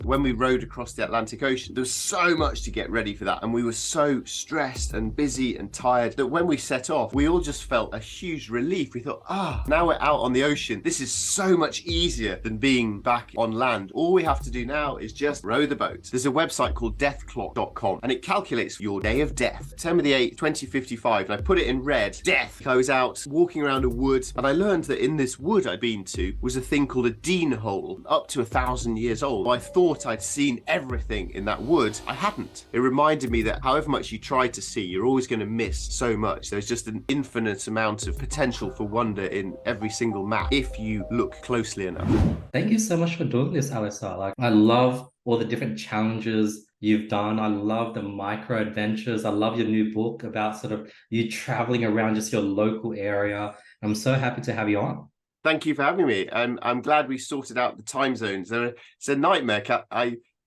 when we rode across the Atlantic Ocean, there was so much to get ready for that. And we were so stressed and busy and tired that when we set off, we all just felt a huge relief. We thought, now we're out on the ocean. This is so much easier than being back on land. All we have to do now is just row the boat. There's a website called deathclock.com and it calculates your day of death. September the 8th, 2055, and I put it in red. Death. I was out walking around a wood and I learned that in this wood I'd been to was a thing called a Dene hole, up to 1,000 years old. I thought I'd seen everything in that wood. I hadn't. It reminded me that however much you try to see, you're always going to miss so much. There's just an infinite amount of potential for wonder in every single map if you look closely enough. Thank you so much for doing this, Alastair. Like, I love all the different challenges you've done. I love the micro adventures. I love your new book about sort of you traveling around just your local area. I'm so happy to have you on. Thank you for having me. I'm glad we sorted out the time zones. It's a nightmare.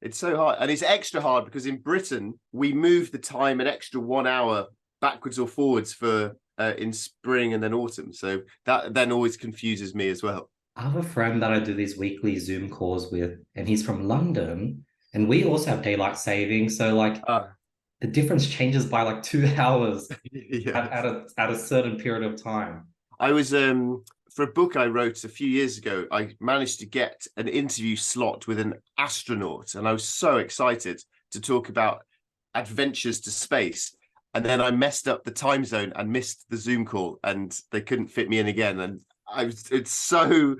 It's so hard. And it's extra hard because in Britain, we move the time an extra 1 hour backwards or forwards for in spring and then autumn. So that then always confuses me as well. I have a friend that I do these weekly Zoom calls with, and he's from London, and we also have daylight saving. So like the difference changes by like 2 hours Yeah. at a certain period of time. I was for a book I wrote a few years ago, I managed to get an interview slot with an astronaut, and I was so excited to talk about adventures to space. And then I messed up the time zone and missed the Zoom call, and they couldn't fit me in again. And it's so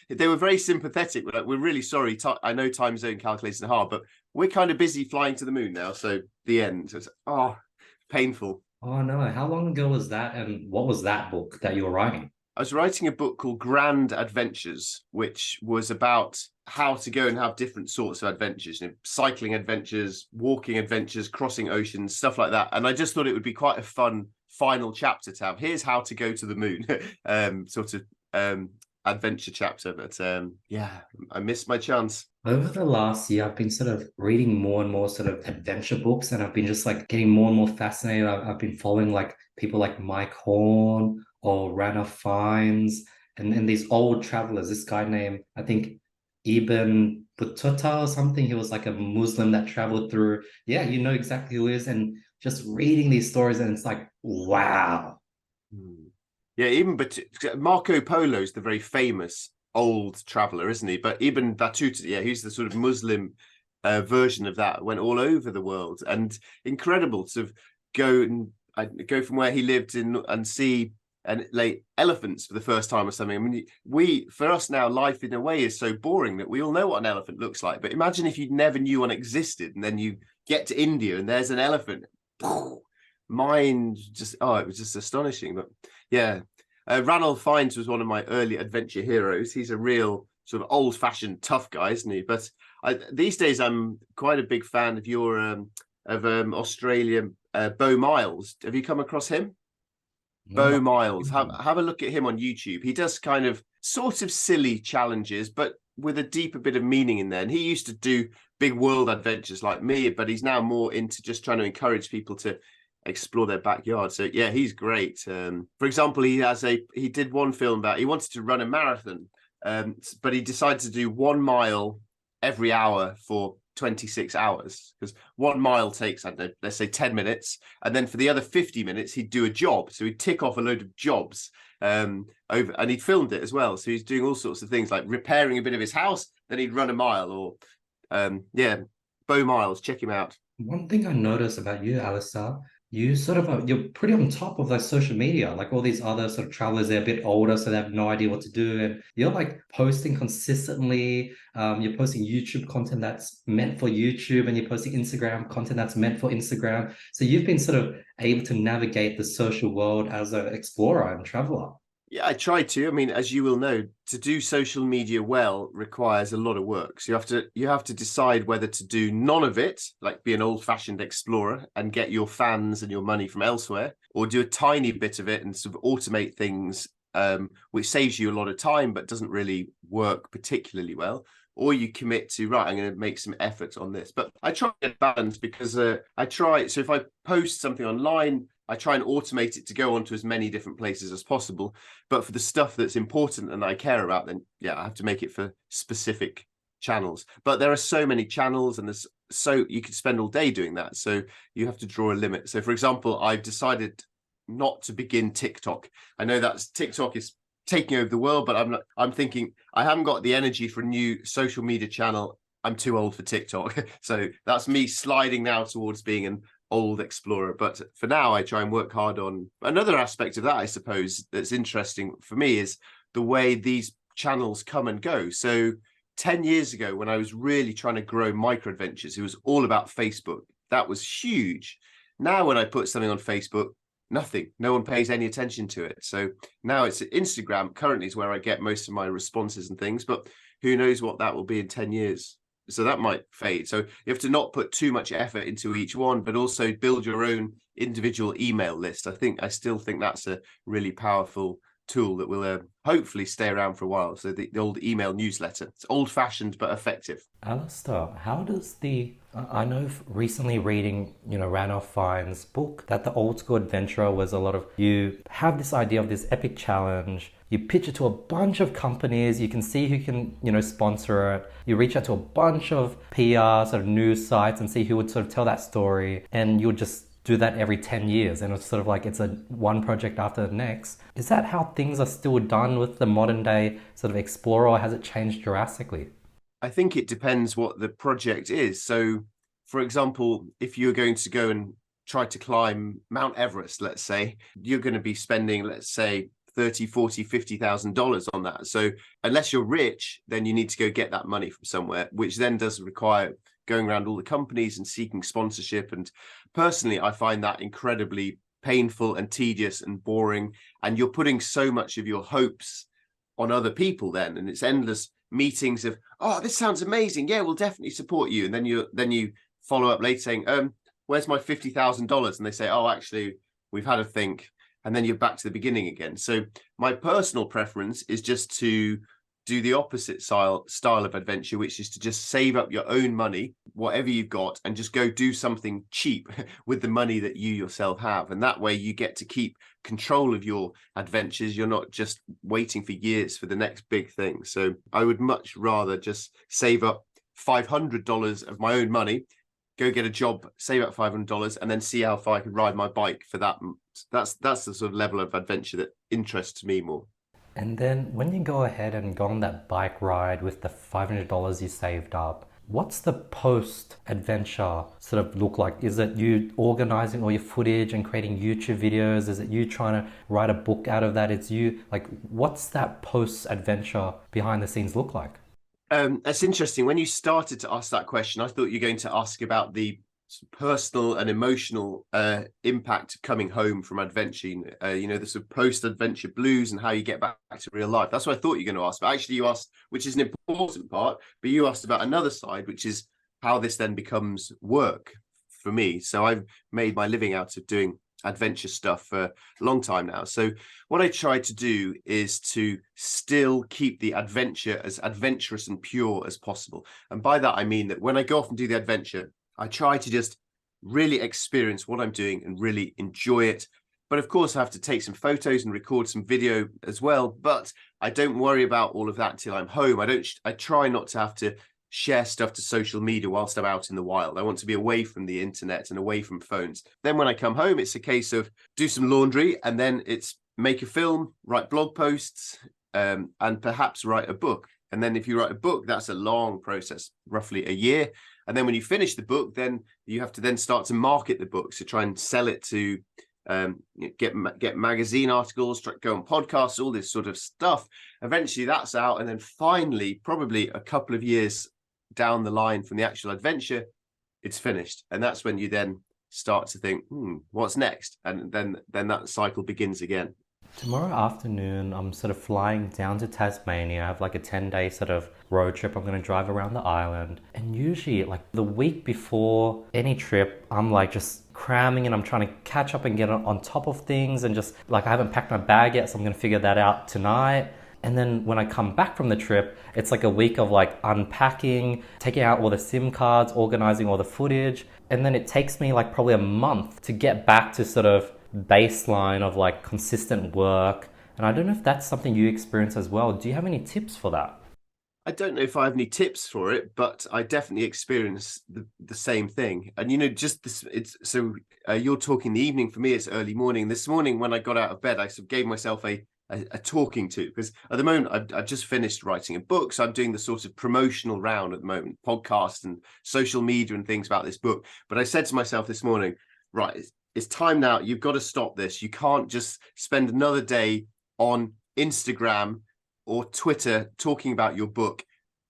they were very sympathetic. We're like, we're really sorry. I know time zone calculation hard, but we're kind of busy flying to the moon now. So the end. It's painful. Oh no, how long ago was that? And what was that book that you were writing? I was writing a book called MicroAdventures, which was about how to go and have different sorts of adventures, cycling adventures, walking adventures, crossing oceans, stuff like that. And I just thought it would be quite a fun final chapter to have. Here's how to go to the moon, sort of adventure chapter. But I missed my chance. Over the last year, I've been sort of reading more and more sort of adventure books, and I've been just like getting more and more fascinated. I've been following like people like Mike Horn or Rana Fines and these old travelers. This guy named, I think, Ibn Battuta or something. He was like a Muslim that traveled through. Yeah, you know exactly who he is. And just reading these stories, and it's like, wow. Yeah, but Marco Polo is the very famous old traveler, isn't he? But Ibn Battuta, yeah, he's the sort of Muslim version of that. Went all over the world, and incredible to go from where he lived in and see and like elephants for the first time or something. I mean, for us now, life in a way is so boring that we all know what an elephant looks like. But imagine if you never knew one existed, and then you get to India and there's an elephant. Mind just it was just astonishing. But yeah, Ranulph Fiennes was one of my early adventure heroes. He's a real sort of old-fashioned tough guy, isn't he? But these days I'm quite a big fan of your Australian Beau Miles. Have you come across him? Beau Miles. Have a look at him on YouTube. He does kind of sort of silly challenges, but with a deeper bit of meaning in there. And he used to do big world adventures like me, but he's now more into just trying to encourage people to explore their backyard. So yeah, he's great. For example, he did one film about he wanted to run a marathon, but he decided to do 1 mile every hour for 26 hours, because 1 mile takes, I don't know, let's say 10 minutes, and then for the other 50 minutes he'd do a job. So he'd tick off a load of jobs over, and he'd filmed it as well. So he's doing all sorts of things like repairing a bit of his house, then he'd run a mile. Or Beau Miles, check him out. One thing I noticed about you, Alistair, you sort of you're pretty on top of like social media. Like all these other sort of travelers, they're a bit older, so they have no idea what to do. And you're like posting consistently. You're posting YouTube content that's meant for YouTube, and you're posting Instagram content that's meant for Instagram. So you've been sort of able to navigate the social world as an explorer and traveler. Yeah, I try to. I mean, as you will know, to do social media well requires a lot of work. So you have to decide whether to do none of it, like be an old-fashioned explorer and get your fans and your money from elsewhere, or do a tiny bit of it and sort of automate things, which saves you a lot of time but doesn't really work particularly well. Or you commit to, right, I'm going to make some effort on this. But I try to get balance, because so if I post something online, I try and automate it to go onto as many different places as possible. But for the stuff that's important and I care about, then yeah, I have to make it for specific channels. But there are so many channels, and there's so you could spend all day doing that. So you have to draw a limit. So, for example, I've decided not to begin TikTok. I know that TikTok is taking over the world, but I'm thinking I haven't got the energy for a new social media channel. I'm too old for TikTok. So that's me sliding now towards being an old explorer. But for now, I try and work hard on another aspect of that, I suppose, that's interesting for me is the way these channels come and go. So 10 years ago, when I was really trying to grow MicroAdventures, it was all about Facebook. That was huge. Now, when I put something on Facebook, nothing, no one pays any attention to it. So now it's Instagram currently is where I get most of my responses and things, but who knows what that will be in 10 years. So that might fade. So you have to not put too much effort into each one, but also build your own individual email list. I still think that's a really powerful tool that will hopefully stay around for a while. So the old email newsletter, it's old fashioned but effective. Alastair, how does I know recently reading, Ranulph Fiennes' book that the old school adventurer was a lot of, you have this idea of this epic challenge, you pitch it to a bunch of companies, you can see who can, sponsor it, you reach out to a bunch of PR sort of news sites and see who would sort of tell that story, and you'll just do that every 10 years and it's sort of like it's a one project after the next. Is that how things are still done with the modern day sort of explorer, or has it changed drastically? I think it depends what the project is. So, for example, if you're going to go and try to climb Mount Everest, let's say, you're going to be spending, let's say, 30, 40, $50,000 on that. So unless you're rich, then you need to go get that money from somewhere, which then does require going around all the companies and seeking sponsorship. And personally, I find that incredibly painful and tedious and boring. And you're putting so much of your hopes on other people then, and it's endless meetings of, oh, this sounds amazing, yeah, we'll definitely support you, and then you follow up later saying, where's my $50,000? And they say, oh, actually, we've had a think, and then you're back to the beginning again. So my personal preference is just to do the opposite style of adventure, which is to just save up your own money, whatever you've got, and just go do something cheap with the money that you yourself have. And that way you get to keep control of your adventures. You're not just waiting for years for the next big thing. So I would much rather just save up $500 of my own money, go get a job, save up $500, and then see how far I can ride my bike for that. That's the sort of level of adventure that interests me more. And then when you go ahead and go on that bike ride with the $500 you saved up, what's the post-adventure sort of look like? Is it you organizing all your footage and creating YouTube videos? Is it you trying to write a book out of that? It's you, like, what's that post-adventure behind the scenes look like? That's interesting. When you started to ask that question, I thought you were going to ask about the personal and emotional impact coming home from adventure, the sort of post-adventure blues and how you get back to real life. That's what I thought you were going to ask, but actually you asked, which is an important part, but you asked about another side, which is how this then becomes work for me. So I've made my living out of doing adventure stuff for a long time now. So what I try to do is to still keep the adventure as adventurous and pure as possible. And by that, I mean that when I go off and do the adventure, I try to just really experience what I'm doing and really enjoy it. But of course, I have to take some photos and record some video as well. But I don't worry about all of that until I'm home. I try not to have to share stuff to social media whilst I'm out in the wild. I want to be away from the internet and away from phones. Then when I come home, it's a case of do some laundry, and then it's make a film, write blog posts, and perhaps write a book. And then if you write a book, that's a long process, roughly a year. And then when you finish the book, then you have to then start to market the book. So try and sell it to get magazine articles, go on podcasts, all this sort of stuff. Eventually that's out. And then finally, probably a couple of years down the line from the actual adventure, it's finished. And that's when you then start to think, what's next? And then that cycle begins again. Tomorrow afternoon, I'm sort of flying down to Tasmania. I have like a 10-day sort of road trip. I'm going to drive around the island. And usually, like the week before any trip, I'm like just cramming and I'm trying to catch up and get on top of things. And just like I haven't packed my bag yet, so I'm going to figure that out tonight. And then when I come back from the trip, it's like a week of like unpacking, taking out all the SIM cards, organizing all the footage. And then it takes me like probably a month to get back to sort of baseline of like consistent work. And I don't know if that's something you experience as well. Do you have any tips for that? I don't know if I have any tips for it, but I definitely experience the same thing. And just this, it's so you're talking the evening. For me, it's early morning. This morning, when I got out of bed, I sort of gave myself a talking to, because at the moment I've just finished writing a book, so I'm doing the sort of promotional round at the moment, podcasts and social media and things about this book. But I said to myself this morning, right, it's time now. You've got to stop this. You can't just spend another day on Instagram or Twitter talking about your book.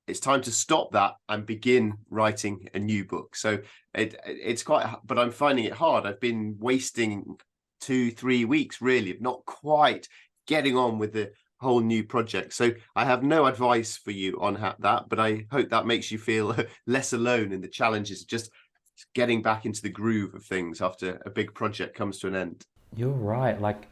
It's time to stop that and begin writing a new book. So it's quite, but I'm finding it hard. I've been wasting 2-3 weeks really of not quite getting on with the whole new project. So I have no advice for you on that, but I hope that makes you feel less alone in the challenges of just getting back into the groove of things after a big project comes to an end. You're right. Like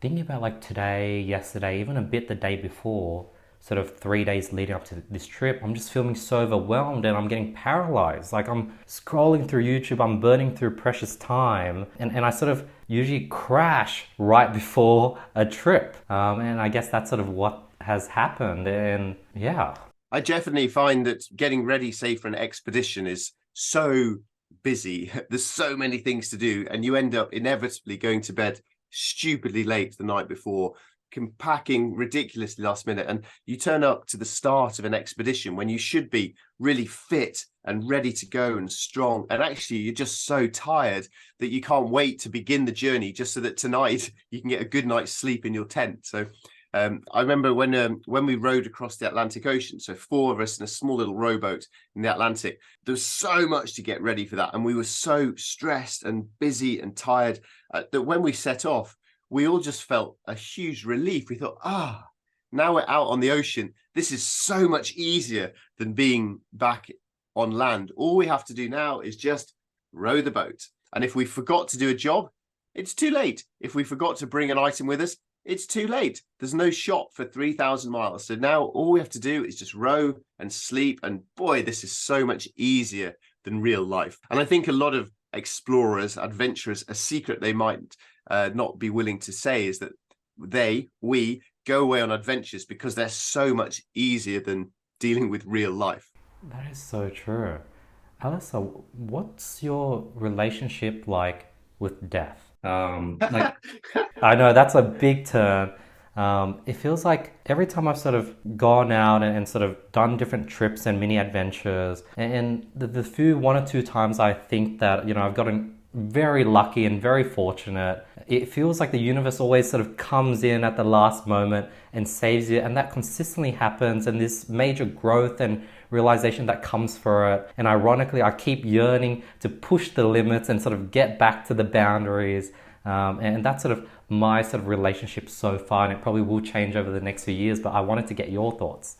thinking about like today, yesterday, even a bit the day before, sort of 3 days leading up to this trip, I'm just feeling so overwhelmed and I'm getting paralyzed. Like I'm scrolling through YouTube, I'm burning through precious time, and I sort of usually crash right before a trip. And I guess that's sort of what has happened. And yeah. I definitely find that getting ready, say, for an expedition is so busy. There's so many things to do, and you end up inevitably going to bed stupidly late the night before, packing ridiculously last minute, and you turn up to the start of an expedition when you should be really fit and ready to go and strong, and actually you're just so tired that you can't wait to begin the journey just so that tonight you can get a good night's sleep in your tent. So I remember when we rowed across the Atlantic Ocean, so 4 of us in a small little rowboat in the Atlantic, there was so much to get ready for that, and we were so stressed and busy and tired that when we set off, we all just felt a huge relief. We thought, now we're out on the ocean. This is so much easier than being back on land. All we have to do now is just row the boat. And if we forgot to do a job, it's too late. If we forgot to bring an item with us, it's too late. There's no shop for 3,000 miles. So now all we have to do is just row and sleep. And boy, this is so much easier than real life. And I think a lot of explorers, adventurers, a secret they might not be willing to say is that we go away on adventures because they're so much easier than dealing with real life. That is so true. Alyssa, what's your relationship like with death? Like, I know that's a big term. It feels like every time I've sort of gone out and sort of done different trips and mini adventures, and the few 1 or 2 times I think that, I've gotten very lucky and very fortunate, it feels like the universe always sort of comes in at the last moment and saves you, and that consistently happens, and this major growth and realization that comes for it. And ironically, I keep yearning to push the limits and sort of get back to the boundaries. And that's sort of my sort of relationship so far, and it probably will change over the next few years, but I wanted to get your thoughts.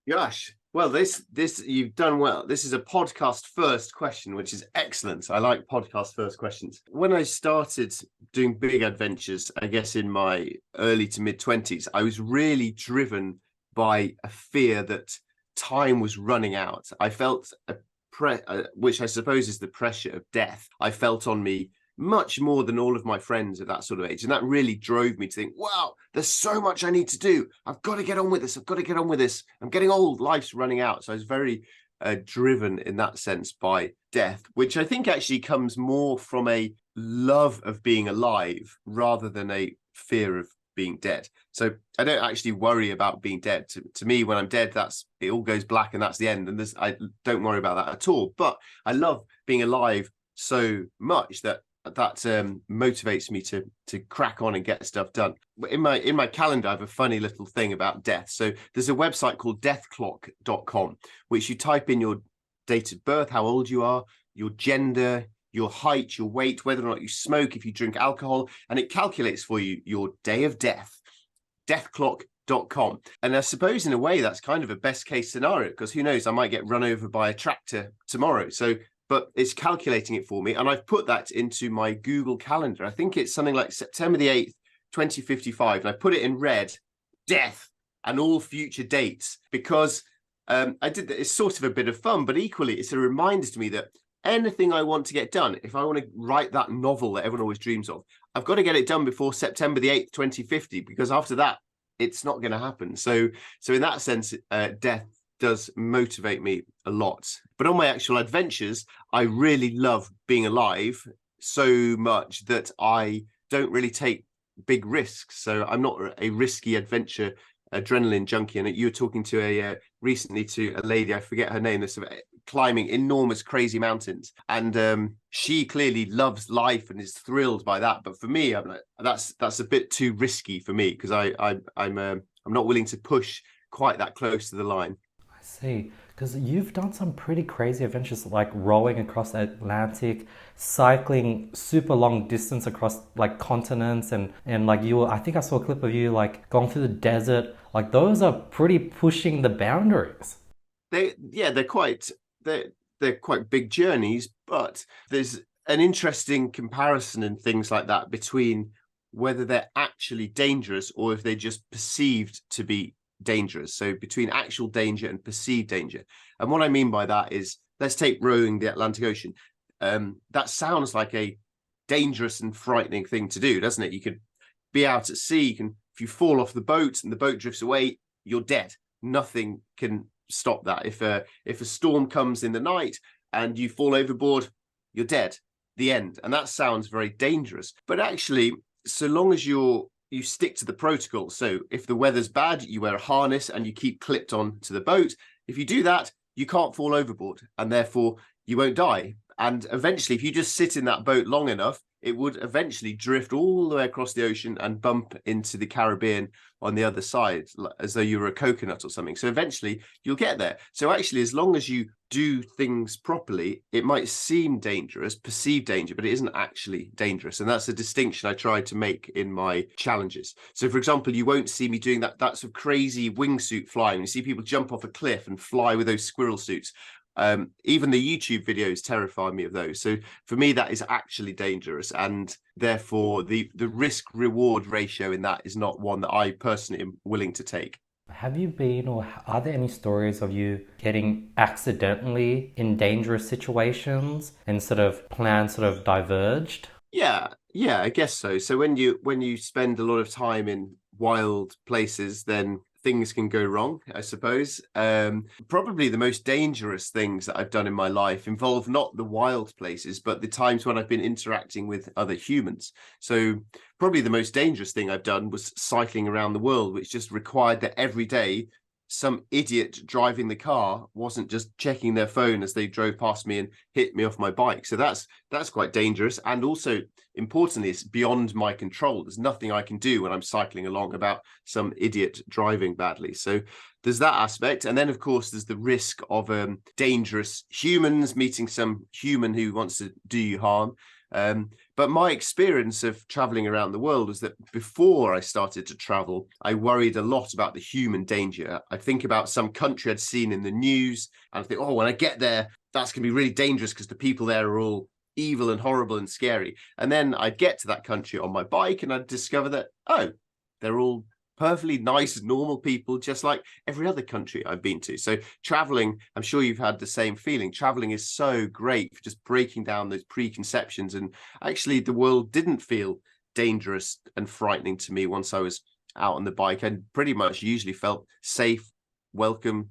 Gosh, well, this you've done well. This is a podcast first question, which is excellent. I like podcast first questions. When I started doing big adventures, I guess in my early to mid 20s, I was really driven by a fear that time was running out. I felt which I suppose is the pressure of death. I felt on me much more than all of my friends of that sort of age. And that really drove me to think, wow, there's so much I need to do. I've got to get on with this. I've got to get on with this. I'm getting old. Life's running out. So I was very driven in that sense by death, which I think actually comes more from a love of being alive rather than a fear of being dead. So I don't actually worry about being dead. To me, when I'm dead, it all goes black and that's the end. And I don't worry about that at all. But I love being alive so much that motivates me to crack on and get stuff done. In my calendar, I have a funny little thing about death. So there's a website called deathclock.com, which you type in your date of birth, how old you are, your gender, your height, your weight, whether or not you smoke, if you drink alcohol, and it calculates for you your day of death. Deathclock.com. And I suppose in a way that's kind of a best case scenario, because who knows, I might get run over by a tractor tomorrow. But it's calculating it for me. And I've put that into my Google Calendar. I think it's something like September the 8th, 2055. And I put it in red, death, and all future dates, because I did that. It's sort of a bit of fun, but equally it's a reminder to me that anything I want to get done, if I want to write that novel that everyone always dreams of, I've got to get it done before September the 8th, 2050, because after that, it's not going to happen. So in that sense, death does motivate me a lot. But on my actual adventures, I really love being alive so much that I don't really take big risks. So I'm not a risky adventure adrenaline junkie. And you were talking to recently to a lady, I forget her name, that's climbing enormous crazy mountains, and she clearly loves life and is thrilled by that. But for me, I'm like, that's a bit too risky for me, because I'm not willing to push quite that close to the line. I see. Because you've done some pretty crazy adventures, like rowing across the Atlantic, cycling super long distance across like continents, and like you were, I think I saw a clip of you like going through the desert. Like those are pretty pushing the boundaries. They're quite they're quite big journeys, but there's an interesting comparison and things like that between whether they're actually dangerous or if they're just perceived to be dangerous. So between actual danger and perceived danger. And what I mean by that is, let's take rowing the Atlantic Ocean. That sounds like a dangerous and frightening thing to do, doesn't it? You could be out at sea, if you fall off the boat and the boat drifts away, you're dead. Nothing can stop that. If a storm comes in the night and you fall overboard, you're dead. The end. And that sounds very dangerous. But actually, so long as you stick to the protocol. So if the weather's bad, you wear a harness and you keep clipped on to the boat. If you do that, you can't fall overboard, and therefore you won't die. And eventually, if you just sit in that boat long enough, it would eventually drift all the way across the ocean and bump into the Caribbean on the other side, as though you were a coconut or something. So eventually you'll get there. So actually, as long as you do things properly, it might seem dangerous, perceived danger, but it isn't actually dangerous. And that's a distinction I try to make in my challenges. So for example, you won't see me doing that sort of crazy wingsuit flying. You see people jump off a cliff and fly with those squirrel suits. Even the YouTube videos terrify me of those. So for me, that is actually dangerous, and therefore the risk reward ratio in that is not one that I personally am willing to take. Have you been, or are there any stories of you getting accidentally in dangerous situations and sort of plans sort of diverged? Yeah, I guess so. So when you spend a lot of time in wild places, then things can go wrong, I suppose. Probably the most dangerous things that I've done in my life involve not the wild places, but the times when I've been interacting with other humans. So probably the most dangerous thing I've done was cycling around the world, which just required that every day some idiot driving the car wasn't just checking their phone as they drove past me and hit me off my bike. So that's quite dangerous. And also, importantly, it's beyond my control. There's nothing I can do when I'm cycling along about some idiot driving badly. So there's that aspect. And then, of course, there's the risk of dangerous humans, meeting some human who wants to do you harm. But my experience of traveling around the world was that before I started to travel, I worried a lot about the human danger. I'd think about some country I'd seen in the news, and I think, oh, when I get there, that's going to be really dangerous because the people there are all evil and horrible and scary. And then I'd get to that country on my bike and I'd discover that, oh, they're all perfectly nice, normal people, just like every other country I've been to. So traveling, I'm sure you've had the same feeling. Traveling is so great for just breaking down those preconceptions. And actually, the world didn't feel dangerous and frightening to me once I was out on the bike. I pretty much usually felt safe, welcome,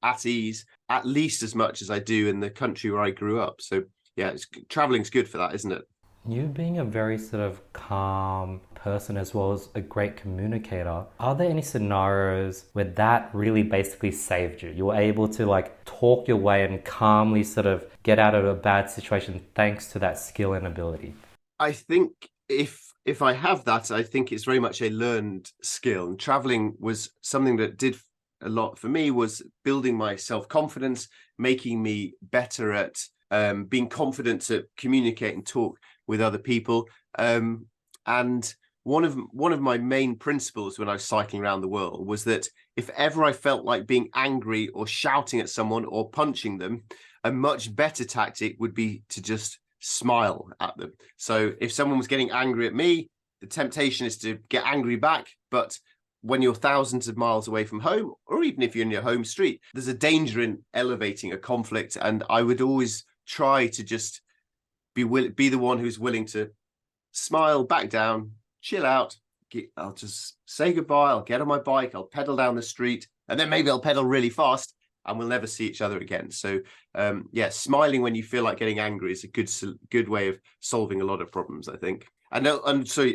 at ease, at least as much as I do in the country where I grew up. So yeah, traveling's good for that, isn't it? You being a very sort of calm person as well as a great communicator, are there any scenarios where that really basically saved you? You were able to like talk your way and calmly sort of get out of a bad situation thanks to that skill and ability? I think if I have that, I think it's very much a learned skill. And traveling was something that did a lot for me, was building my self-confidence, making me better at being confident to communicate and talk with other people. And one of my main principles when I was cycling around the world was that if ever I felt like being angry or shouting at someone or punching them, a much better tactic would be to just smile at them. So if someone was getting angry at me, the temptation is to get angry back. But when you're thousands of miles away from home, or even if you're in your home street, there's a danger in elevating a conflict. And I would always try to just be the one who's willing to smile, back down, chill out. I'll just say goodbye. I'll get on my bike. I'll pedal down the street, and then maybe I'll pedal really fast and we'll never see each other again. So yeah, smiling when you feel like getting angry is a good way of solving a lot of problems, I think. And so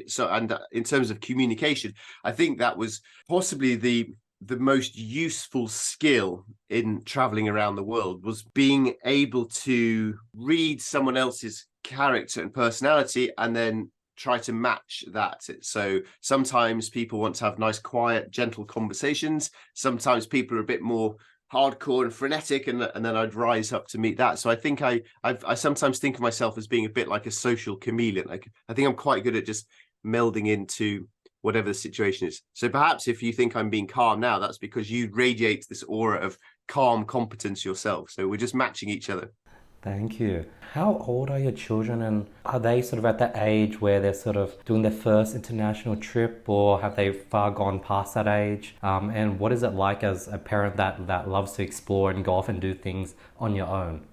in terms of communication, I think that was possibly the most useful skill in traveling around the world, was being able to read someone else's character and personality and then try to match that. So sometimes people want to have nice, quiet, gentle conversations. Sometimes people are a bit more hardcore and frenetic, and then I'd rise up to meet that. So I think I sometimes think of myself as being a bit like a social chameleon. Like, I think I'm quite good at just melding into whatever the situation is. So perhaps if you think I'm being calm now, that's because you radiate this aura of calm competence yourself. So we're just matching each other. Thank you. How old are your children, and are they sort of at that age where they're sort of doing their first international trip, or have they far gone past that age? And what is it like as a parent that loves to explore and go off and do things on your own?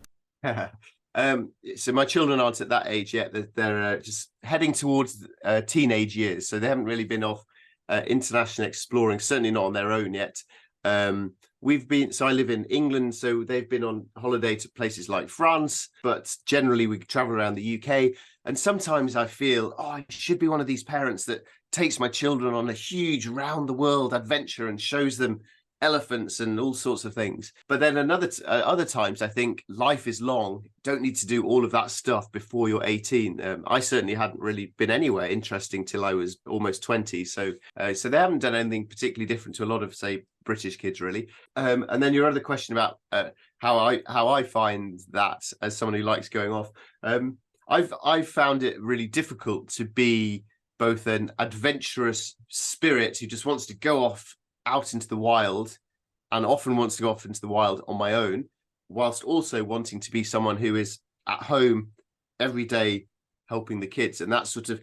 So my children aren't at that age yet. They're just heading towards teenage years. So they haven't really been off international exploring, certainly not on their own yet. So I live in England, so they've been on holiday to places like France, but generally we travel around the UK. And sometimes I feel, I should be one of these parents that takes my children on a huge round the world adventure and shows them elephants and all sorts of things. But then other times I think life is long, don't need to do all of that stuff before you're 18. I certainly hadn't really been anywhere interesting till I was almost 20, so they haven't done anything particularly different to a lot of, say, British kids, really. And then your other question about how I find that as someone who likes going off, I've found it really difficult to be both an adventurous spirit who just wants to go off out into the wild, and often wants to go off into the wild on my own, whilst also wanting to be someone who is at home every day helping the kids. And that sort of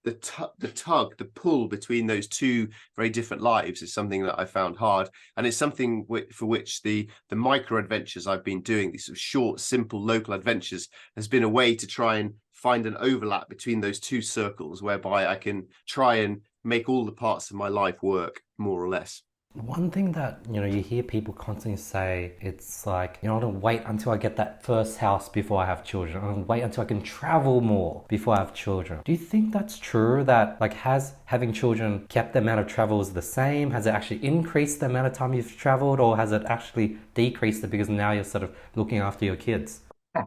the pull between those two very different lives is something that I found hard. And it's something for which the micro adventures I've been doing, these sort of short, simple local adventures, has been a way to try and find an overlap between those two circles, whereby I can try and make all the parts of my life work more or less. One thing that, you hear people constantly say, it's like, I don't wait until I get that first house before I have children. I don't wait until I can travel more before I have children. Do you think that's true? That, like, has having children kept the amount of travels the same? Has it actually increased the amount of time you've traveled, or has it actually decreased it because now you're sort of looking after your kids?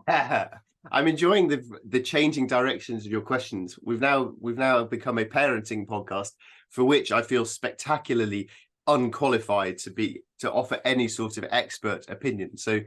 I'm enjoying the changing directions of your questions. We've now become a parenting podcast, for which I feel spectacularly unqualified to offer any sort of expert opinion. So,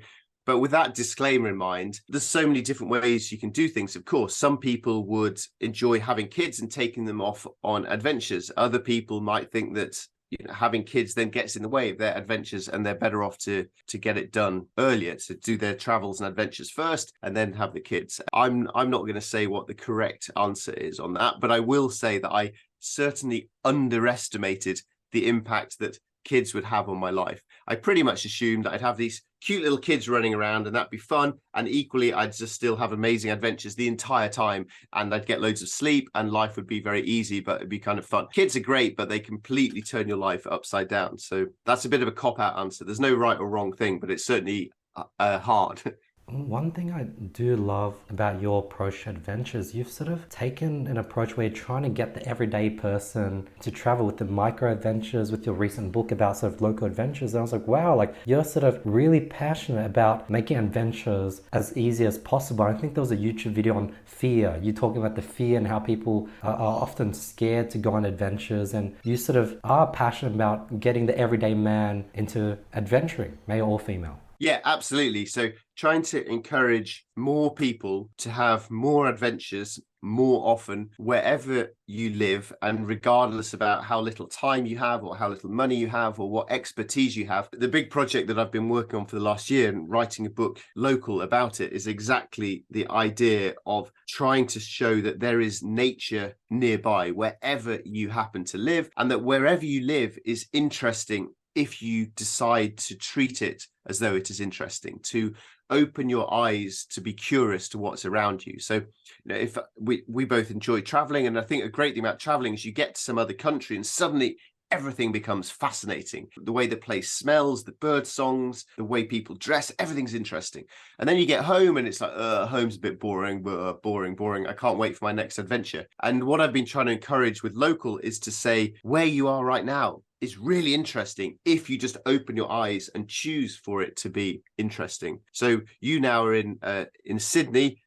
but with that disclaimer in mind, there's so many different ways you can do things. Of course, some people would enjoy having kids and taking them off on adventures. Other people might think that having kids then gets in the way of their adventures, and they're better off to get it done earlier, to do their travels and adventures first and then have the kids. I'm not going to say what the correct answer is on that, but I will say that I certainly underestimated the impact that kids would have on my life. I pretty much assumed that I'd have these cute little kids running around and that'd be fun, and equally I'd just still have amazing adventures the entire time, and I'd get loads of sleep and life would be very easy, but it'd be kind of fun. Kids are great, but they completely turn your life upside down. So that's a bit of a cop-out answer. There's no right or wrong thing, but it's certainly hard. One thing I do love about your approach to adventures, you've sort of taken an approach where you're trying to get the everyday person to travel with the micro adventures, with your recent book about sort of local adventures. And I was like, wow, like you're sort of really passionate about making adventures as easy as possible. I think there was a YouTube video on fear. You talking about the fear and how people are often scared to go on adventures, and you sort of are passionate about getting the everyday man into adventuring, male or female. Yeah, absolutely. So trying to encourage more people to have more adventures more often wherever you live, and regardless about how little time you have or how little money you have or what expertise you have. The big project that I've been working on for the last year and writing a book, Local, about it is exactly the idea of trying to show that there is nature nearby wherever you happen to live, and that wherever you live is interesting if you decide to treat it as though it is interesting, to open your eyes to be curious to what's around you. So, if we both enjoy traveling, and I think a great thing about traveling is you get to some other country and suddenly everything becomes fascinating. The way the place smells, the bird songs, the way people dress, everything's interesting. And then you get home and it's like, home's a bit boring, boring. I can't wait for my next adventure. And what I've been trying to encourage with Local is to say, where you are right now is really interesting if you just open your eyes and choose for it to be interesting. So you now are in Sydney.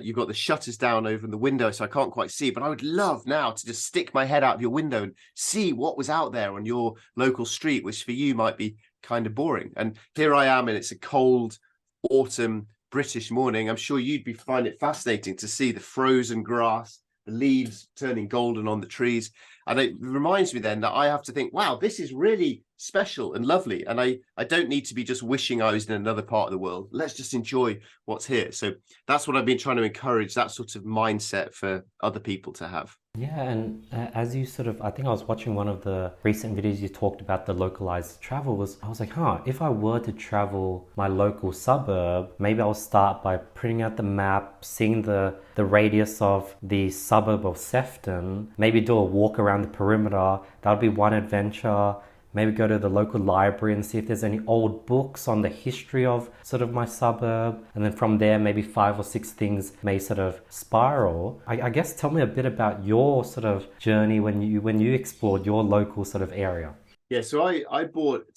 You've got the shutters down over the window, so I can't quite see. But I would love now to just stick my head out of your window and see what was out there on your local street, which for you might be kind of boring. And here I am, and it's a cold autumn British morning. I'm sure you'd find it fascinating to see the frozen grass, the leaves turning golden on the trees. And it reminds me then that I have to think, wow, this is really special and lovely. And I don't need to be just wishing I was in another part of the world. Let's just enjoy what's here. So that's what I've been trying to encourage, that sort of mindset for other people to have. Yeah, and as you I think I was watching one of the recent videos you talked about the localized travel. I was like, if I were to travel my local suburb, maybe I'll start by printing out the map, seeing the radius of the suburb of Sefton, maybe do a walk around the perimeter. That would be one adventure. Maybe go to the local library and see if there's any old books on the history of my suburb. And then from there, maybe 5 or 6 things may spiral. I guess tell me a bit about your journey when you explored your local area. Yeah, so I bought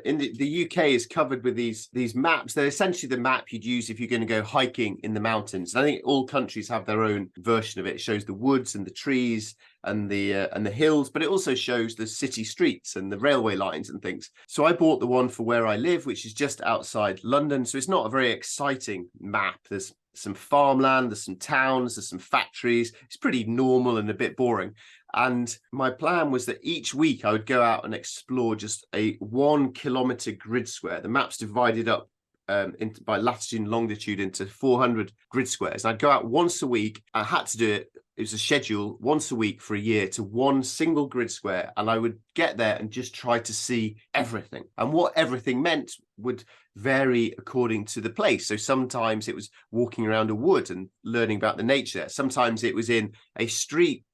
in the UK is covered with these maps. They're essentially the map you'd use if you're going to go hiking in the mountains. And I think all countries have their own version of it. It shows the woods and the trees and the hills, but it also shows the city streets and the railway lines and things. So I bought the one for where I live, which is just outside London. So it's not a very exciting map. There's some farmland, there's some towns, there's some factories. It's pretty normal and a bit boring. And my plan was that each week I would go out and explore just a 1 kilometer grid square. The map's divided up by latitude and longitude into 400 grid squares. And I'd go out once a week. I had to do it. It was a schedule once a week for a year to one single grid square. And I would get there and just try to see everything. And what everything meant would vary according to the place. So sometimes it was walking around a wood and learning about the nature there. Sometimes it was in a street,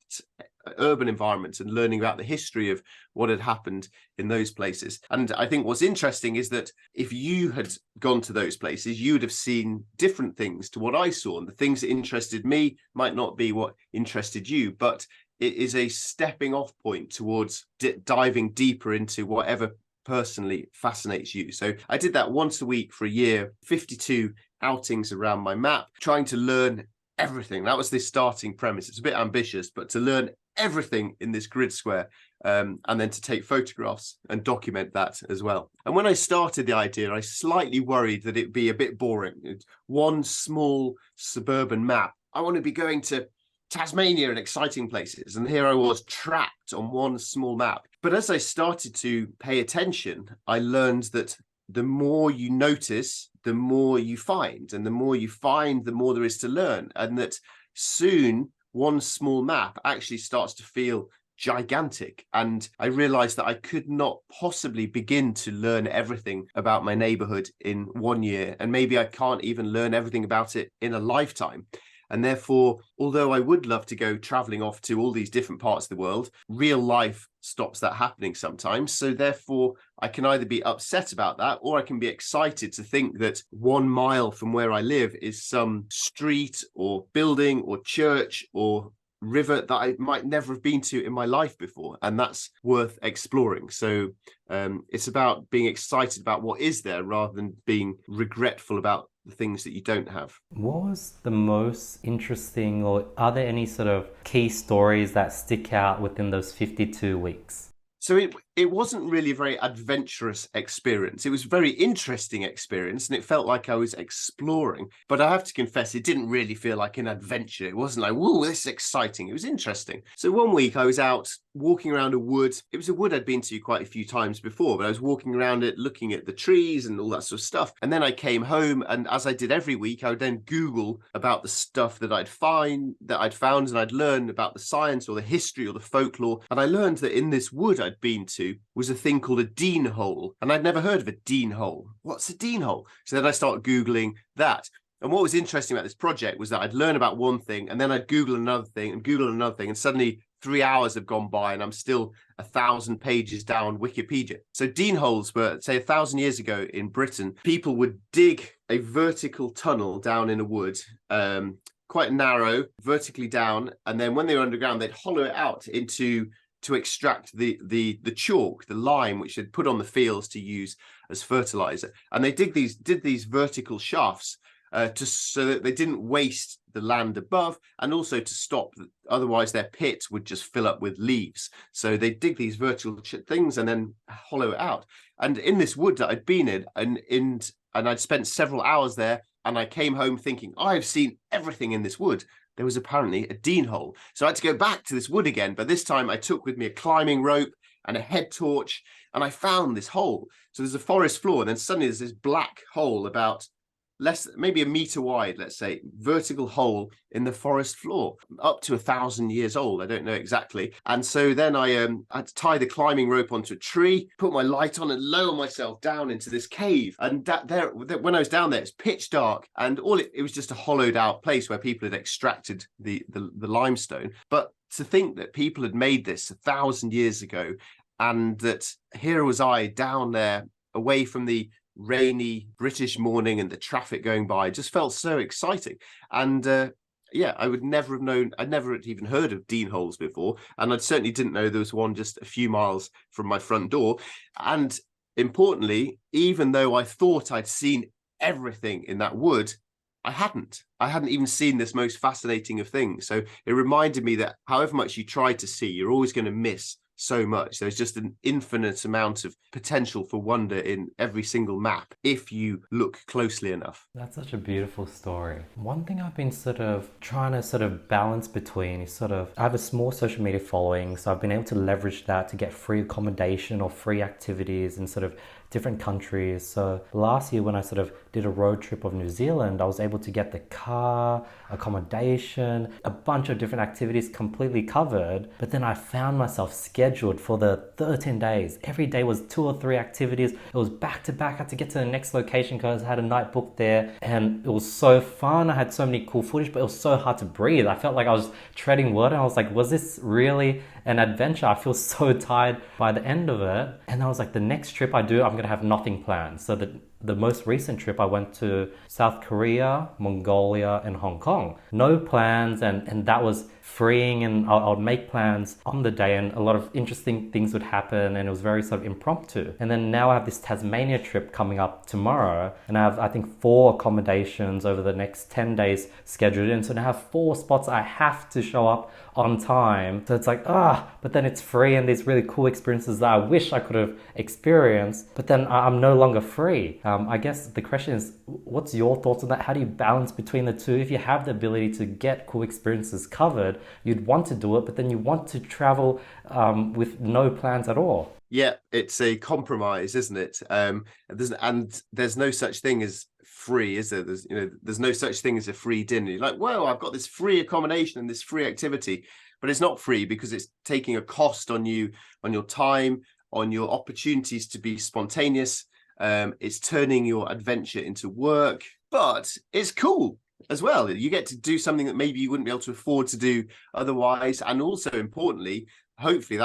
urban environments, and learning about the history of what had happened in those places. And I think what's interesting is that if you had gone to those places, you would have seen different things to what I saw, and the things that interested me might not be what interested you, but it is a stepping off point towards diving deeper into whatever personally fascinates you. So I did that once a week for a year, 52 outings around my map, trying to learn everything. That was the starting premise. It's a bit ambitious, but to learn everything in this grid square, and then to take photographs and document that as well. And when I started the idea, I slightly worried that it'd be a bit boring. It's one small suburban map. I want to be going to Tasmania and exciting places, and here I was trapped on one small map. But as I started to pay attention, I learned that the more you notice, the more you find, and the more you find, the more there is to learn, and that soon one small map actually starts to feel gigantic. And I realized that I could not possibly begin to learn everything about my neighborhood in 1 year, and maybe I can't even learn everything about it in a lifetime. And therefore, although I would love to go traveling off to all these different parts of the world, real life stops that happening sometimes. So therefore, I can either be upset about that, or I can be excited to think that 1 mile from where I live is some street or building or church or river that I might never have been to in my life before. And that's worth exploring. So it's about being excited about what is there rather than being regretful about the things that you don't have. What was the most interesting, or are there any key stories that stick out within those 52 weeks? So it wasn't really a very adventurous experience. It was a very interesting experience, and it felt like I was exploring. But I have to confess, it didn't really feel like an adventure. It wasn't like, whoa, this is exciting. It was interesting. So one week I was out walking around a wood. It was a wood I'd been to quite a few times before, but I was walking around it, looking at the trees and all that sort of stuff. And then I came home, and as I did every week, I would then Google about the stuff that I'd found, and I'd learn about the science or the history or the folklore. And I learned that in this wood I'd been to was a thing called a Dene hole. And I'd never heard of a Dene hole. What's a Dene hole? So then I started Googling that. And what was interesting about this project was that I'd learn about one thing, and then I'd Google another thing and Google another thing. And suddenly 3 hours have gone by and I'm still 1,000 pages down Wikipedia. So Dene holes were, say, 1,000 years ago in Britain, people would dig a vertical tunnel down in a wood, quite narrow, vertically down, and then when they were underground, they'd hollow it out to extract the chalk, the lime, which they'd put on the fields to use as fertilizer. And they did these vertical shafts so that they didn't waste the land above, and also to stop, otherwise their pit would just fill up with leaves. So they dig these vertical things and then hollow it out. And in this wood that I'd been in, and I'd spent several hours there, and I came home thinking, I've seen everything in this wood. There was apparently a Dene hole. So I had to go back to this wood again, but this time I took with me a climbing rope and a head torch, and I found this hole. So there's a forest floor, and then suddenly there's this black hole about maybe a meter wide, let's say, vertical hole in the forest floor, up to 1,000 years old. I don't know exactly. And so then I had to tie the climbing rope onto a tree, put my light on, and lower myself down into this cave. And when I was down there, it's pitch dark, and it was just a hollowed out place where people had extracted the limestone. But to think that people had made this 1,000 years ago, and that here was I down there away from the rainy British morning and the traffic going by, just felt so exciting. And I would never have known, I'd never even heard of Dene holes before, and I certainly didn't know there was one just a few miles from my front door. And importantly, even though I thought I'd seen everything in that wood, I hadn't even seen this most fascinating of things. So it reminded me that however much you try to see, you're always going to miss so much. There's just an infinite amount of potential for wonder in every single map if you look closely enough. That's such a beautiful story. One thing I've been sort of trying to balance between is I have a small social media following, so I've been able to leverage that to get free accommodation or free activities in different countries. So last year when I did a road trip of New Zealand, I was able to get the car, accommodation, a bunch of different activities completely covered. But then I found myself scheduled for the 13 days. Every day was 2 or 3 activities. It was back to back. I had to get to the next location because I had a night booked there, and it was so fun. I had so many cool footage, but it was so hard to breathe. I felt like I was treading water. I was like, was this really an adventure? I feel so tired by the end of it. And I was like, the next trip I do, I'm going to have nothing planned. So the most recent trip, I went to South Korea, Mongolia, and Hong Kong. No plans, and that was freeing, and I would make plans on the day, and a lot of interesting things would happen, and it was very impromptu. And then now I have this Tasmania trip coming up tomorrow, and I have, I think, 4 accommodations over the next 10 days scheduled in. So now I have 4 spots I have to show up on time. So it's like, but then it's free, and these really cool experiences that I wish I could have experienced, but then I'm no longer free. I guess the question is, what's your thoughts on that? How do you balance between the two? If you have the ability to get cool experiences covered, you'd want to do it, but then you want to travel with no plans at all. Yeah, it's a compromise, isn't it? There's no such thing as free, is there? There's no such thing as a free dinner. You're like, well, I've got this free accommodation and this free activity, but it's not free because it's taking a cost on you, on your time, on your opportunities to be spontaneous. It's turning your adventure into work, but it's cool as well. You get to do something that maybe you wouldn't be able to afford to do otherwise. And also importantly, hopefully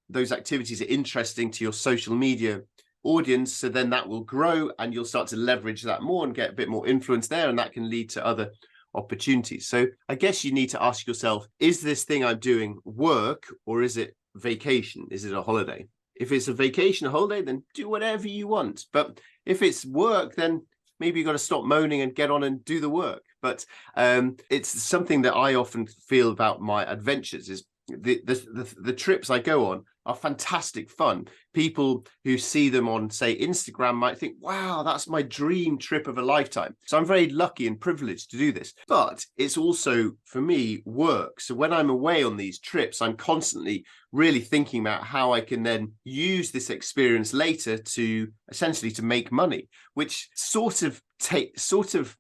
those activities are interesting to your social media audience. So then that will grow and you'll start to leverage that more and get a bit more influence there. And that can lead to other opportunities. So I guess you need to ask yourself, is this thing I'm doing work, or is it vacation? Is it a holiday? If it's a vacation, a holiday, then do whatever you want. But if it's work, then maybe you've got to stop moaning and get on and do the work. But it's something that I often feel about my adventures is the trips I go on are fantastic fun. People who see them on, say, Instagram might think, wow, that's my dream trip of a lifetime. So I'm very lucky and privileged to do this. But it's also, for me, work. So when I'm away on these trips, I'm constantly really thinking about how I can then use this experience later to essentially to make money, which sort of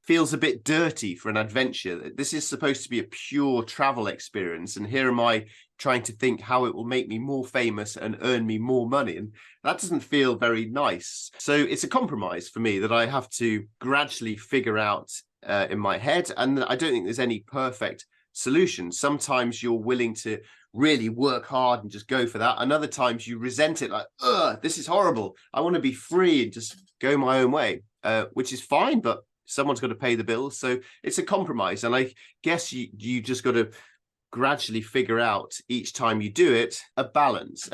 feels a bit dirty for an adventure. This is supposed to be a pure travel experience, and here am I trying to think how it will make me more famous and earn me more money, and that doesn't feel very nice. So it's a compromise for me that I have to gradually figure out in my head, and I don't think there's any perfect solution. Sometimes you're willing to really work hard and just go for that. And other times you resent it, like, ugh, this is horrible. I want to be free and just go my own way, which is fine, but someone's got to pay the bills. So it's a compromise. And I guess you just got to gradually figure out each time you do it a balance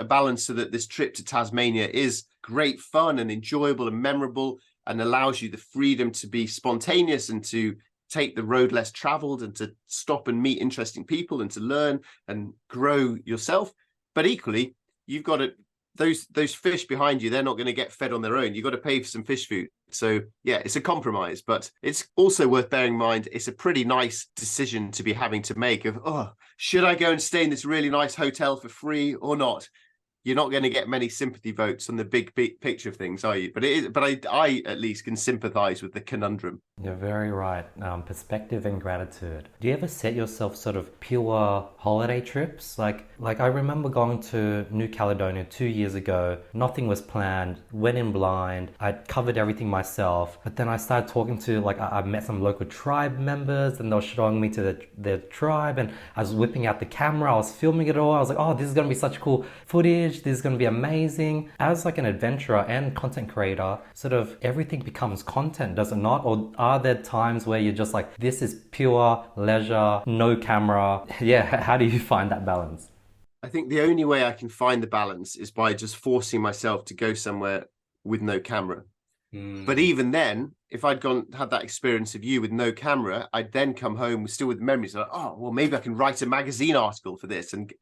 so that this trip to Tasmania is great fun and enjoyable and memorable, and allows you the freedom to be spontaneous and to take the road less traveled and to stop and meet interesting people and to learn and grow yourself. But equally, you've got to, those fish behind you, they're not going to get fed on their own. You've got to pay for some fish food. So yeah, it's a compromise, but it's also worth bearing in mind it's a pretty nice decision to be having to make of, oh, should I go and stay in this really nice hotel for free or not? You're not going to get many sympathy votes on the big picture of things, are you? But I at least can sympathize with the conundrum. You're very right. Perspective and gratitude. Do you ever set yourself sort of pure holiday trips? Like I remember going to New Caledonia 2 years ago. Nothing was planned. Went in blind. I covered everything myself. But then I started talking to, like, I met some local tribe members, and they were showing me to their tribe, and I was whipping out the camera. I was filming it all. I was like, oh, this is going to be such cool footage. This is going to be amazing. As like an adventurer and content creator, sort of everything becomes content, does it not? Or are there times where you're just like, this is pure leisure, no camera? Yeah, how do you find that balance? I think the only way I can find the balance is by just forcing myself to go somewhere with no camera. But even then, if I'd had that experience of you with no camera, I'd then come home still with memories like, oh, well, maybe I can write a magazine article for this and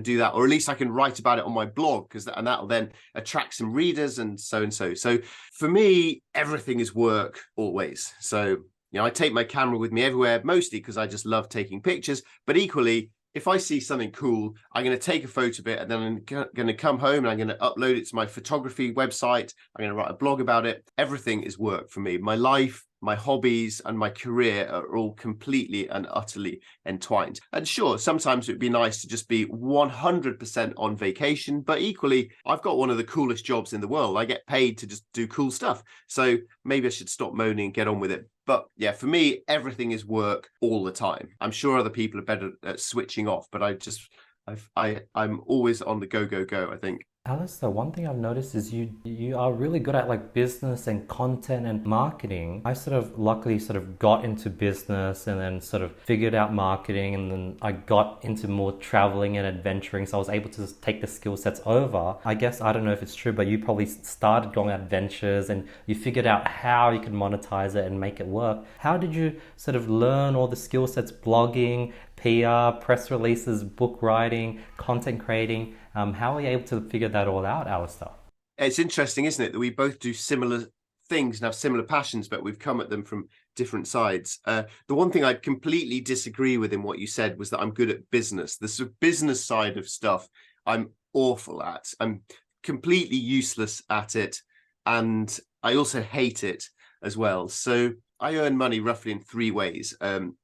do that, or at least I can write about it on my blog, and that'll then attract some readers and so and so. So for me, everything is work always. So I take my camera with me everywhere, mostly because I just love taking pictures, but equally, if I see something cool, I'm going to take a photo of it, and then I'm going to come home and I'm going to upload it to my photography website. I'm going to write a blog about it. Everything is work for me. My life, my hobbies, and my career are all completely and utterly entwined. And sure, sometimes it'd be nice to just be 100% on vacation, but equally, I've got one of the coolest jobs in the world. I get paid to just do cool stuff. So maybe I should stop moaning and get on with it. But yeah, for me, everything is work all the time. I'm sure other people are better at switching off, but I'm always on the go, I think. Alastair, one thing I've noticed is you are really good at like business and content and marketing. I sort of luckily sort of got into business and then sort of figured out marketing, and then I got into more traveling and adventuring, so I was able to just take the skill sets over. I guess, I don't know if it's true, but you probably started going on adventures and you figured out how you could monetize it and make it work. How did you sort of learn all the skill sets, blogging, PR, press releases, book writing, content creating? How are you able to figure that all out, Alastair? It's interesting, isn't it, that we both do similar things and have similar passions, but we've come at them from different sides. The one thing I'd completely disagree with in what you said was that I'm good at business. The sort of business side of stuff I'm awful at. I'm completely useless at it, and I also hate it as well. So I earn money roughly in three ways: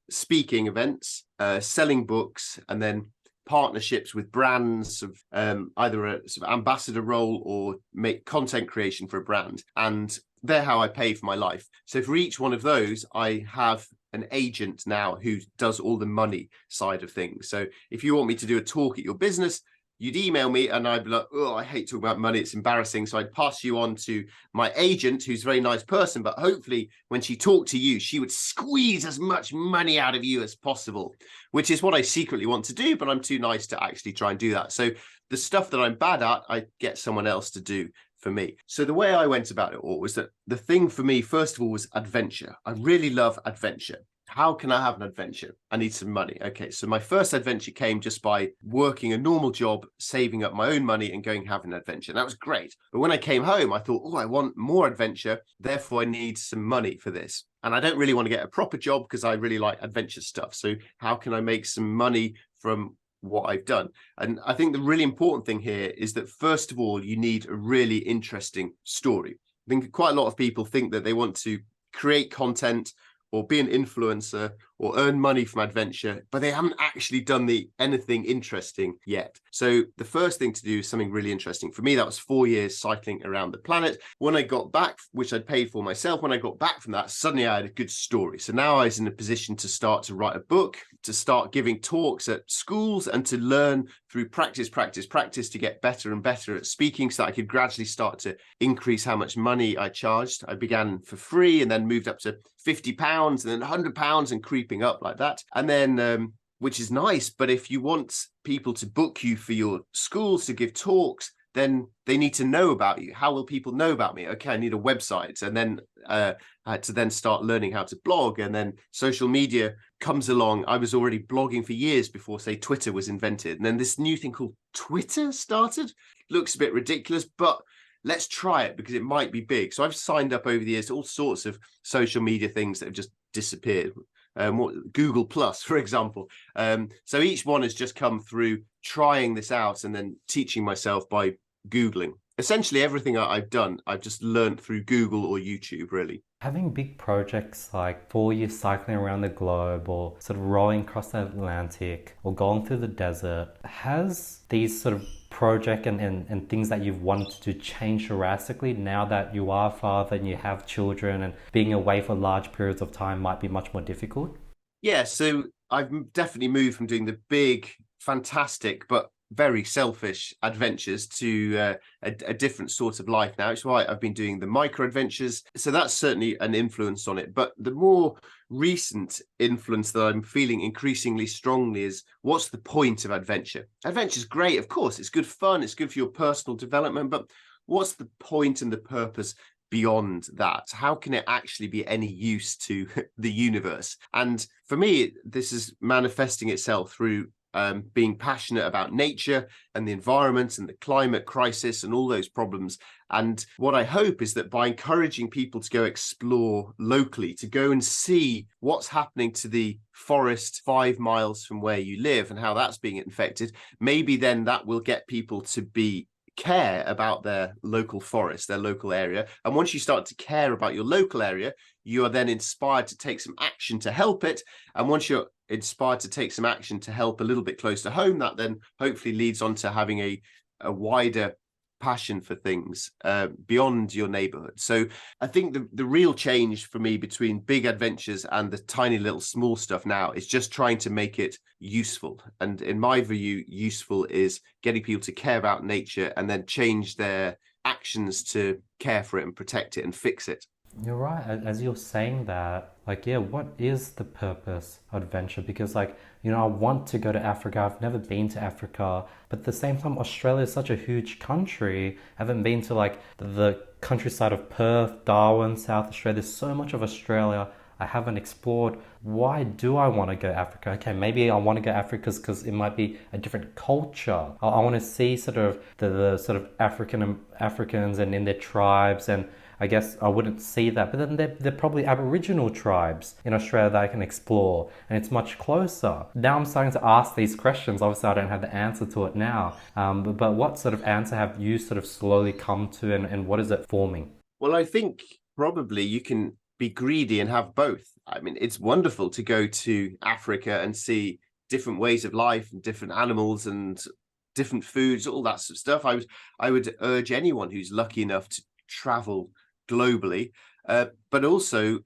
speaking events, selling books, and then partnerships with brands of either a sort of ambassador role or make content creation for a brand. And they're how I pay for my life. So for each one of those, I have an agent now who does all the money side of things. So if you want me to do a talk at your business, you'd email me and I'd be like, oh, I hate talking about money, it's embarrassing. So I'd pass you on to my agent, who's a very nice person, but hopefully when she talked to you, she would squeeze as much money out of you as possible, which is what I secretly want to do, but I'm too nice to actually try and do that. So the stuff that I'm bad at, I get someone else to do for me. So the way I went about it all was that the thing for me, first of all, was adventure. I really love adventure. How can I have an adventure? I need some money. Okay, so my first adventure came just by working a normal job, saving up my own money and going have an adventure. That was great. But when I came home, I thought, oh, I want more adventure. Therefore, I need some money for this. And I don't really want to get a proper job because I really like adventure stuff. So how can I make some money from what I've done? And I think the really important thing here is that, first of all, you need a really interesting story. I think quite a lot of people think that they want to create content or be an influencer or earn money from adventure, but they haven't actually done anything interesting yet. So the first thing to do is something really interesting. For me, that was 4 years cycling around the planet. When I got back, which I'd paid for myself, when I got back from that, suddenly I had a good story. So now I was in a position to start to write a book, to start giving talks at schools, and to learn through practice to get better and better at speaking, so that I could gradually start to increase how much money I charged. I began for free and then moved up to £50 and then £100 and creeping up like that. And then, which is nice, but if you want people to book you for your schools to give talks, then they need to know about you. How will people know about me? Okay, I need a website. And then I had to then start learning how to blog. And then social media comes along. I was already blogging for years before, say, Twitter was invented. And then this new thing called Twitter started. Looks a bit ridiculous, but let's try it because it might be big. So I've signed up over the years to all sorts of social media things that have just disappeared. Google Plus, for example. So each one has just come through trying this out and then teaching myself by Googling. Essentially everything I've done, I've just learned through Google or YouTube, really. Having big projects like 4 years cycling around the globe, or sort of rowing across the Atlantic, or going through the desert, has these sort of project and things that you've wanted to change drastically now that you are a father and you have children, and being away for large periods of time might be much more difficult? Yeah, so I've definitely moved from doing the big, fantastic, but very selfish adventures to a different sort of life now. It's why I've been doing the MicroAdventures. So that's certainly an influence on it. But the more recent influence that I'm feeling increasingly strongly is, what's the point of adventure? Adventure's great, of course. It's good fun. It's good for your personal development. But what's the point and the purpose beyond that? How can it actually be any use to the universe? And for me, this is manifesting itself through being passionate about nature and the environment and the climate crisis and all those problems. And what I hope is that by encouraging people to go explore locally, to go and see what's happening to the forest 5 miles from where you live and how that's being infected, maybe then that will get people to care about their local forest, their local area. And once you start to care about your local area, you are then inspired to take some action to help it. And once you're inspired to take some action to help a little bit close to home, that then hopefully leads on to having a wider passion for things beyond your neighborhood. So I think the real change for me between big adventures and the tiny little small stuff now is just trying to make it useful. And in my view, useful is getting people to care about nature and then change their actions to care for it and protect it and fix it. You're right. As you're saying that, like, yeah, what is the purpose of adventure? Because, like, you know, I want to go to Africa. I've never been to Africa. But at the same time, Australia is such a huge country. I haven't been to, like, the countryside of Perth, Darwin, South Australia. There's so much of Australia I haven't explored. Why do I want to go to Africa? Okay, maybe I want to go to Africa because it might be a different culture. I want to see sort of the sort of Africans and in their tribes, and I guess I wouldn't see that. But then they're probably Aboriginal tribes in Australia that I can explore, and it's much closer. Now I'm starting to ask these questions. Obviously, I don't have the answer to it now. But what sort of answer have you sort of slowly come to, and what is it forming? Well, I think probably you can be greedy and have both. I mean, it's wonderful to go to Africa and see different ways of life and different animals and different foods, all that sort of stuff. I would urge anyone who's lucky enough to travel globally, but also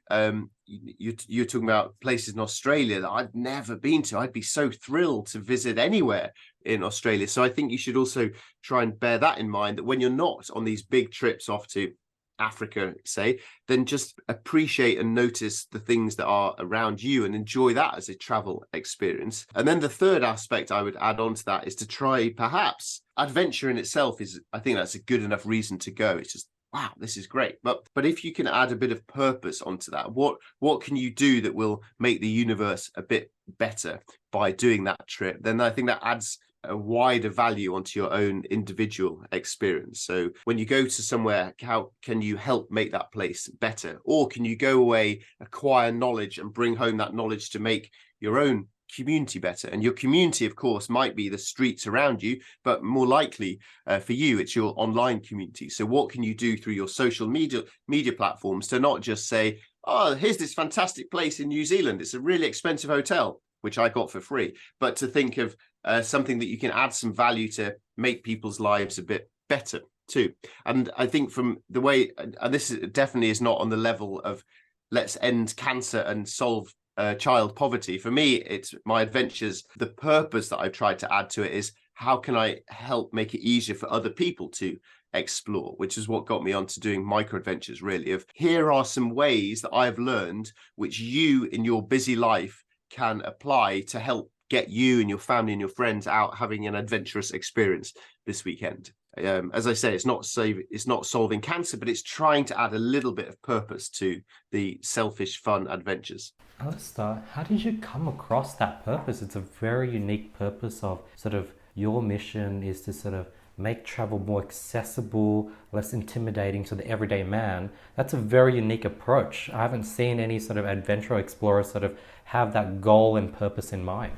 you're talking about places in Australia that I've never been to. I'd be so thrilled to visit anywhere in Australia. So I think you should also try and bear that in mind, that when you're not on these big trips off to Africa, say, then just appreciate and notice the things that are around you and enjoy that as a travel experience. And then the third aspect I would add on to that is to try, perhaps adventure in itself is, I think that's a good enough reason to go. It's just, wow, this is great. But if you can add a bit of purpose onto that, what can you do that will make the universe a bit better by doing that trip? Then I think that adds a wider value onto your own individual experience. So when you go to somewhere, how can you help make that place better? Or can you go away, acquire knowledge and bring home that knowledge to make your own community better? And your community, of course, might be the streets around you, but more likely for you, it's your online community. So what can you do through your social media platforms to not just say, oh, here's this fantastic place in New Zealand. It's a really expensive hotel, which I got for free. But to think of something that you can add some value to make people's lives a bit better too. And I think from the way, and this definitely is not on the level of let's end cancer and solve child poverty. For me, it's my adventures. The purpose that I've tried to add to it is how can I help make it easier for other people to explore, which is what got me onto doing MicroAdventures, really, of here are some ways that I've learned which you in your busy life can apply to help get you and your family and your friends out having an adventurous experience this weekend. As I say, it's not solving cancer, but it's trying to add a little bit of purpose to the selfish, fun adventures. Alastair, how did you come across that purpose? It's a very unique purpose of sort of your mission is to sort of make travel more accessible, less intimidating to the everyday man. That's a very unique approach. I haven't seen any sort of adventure or explorer sort of have that goal and purpose in mind.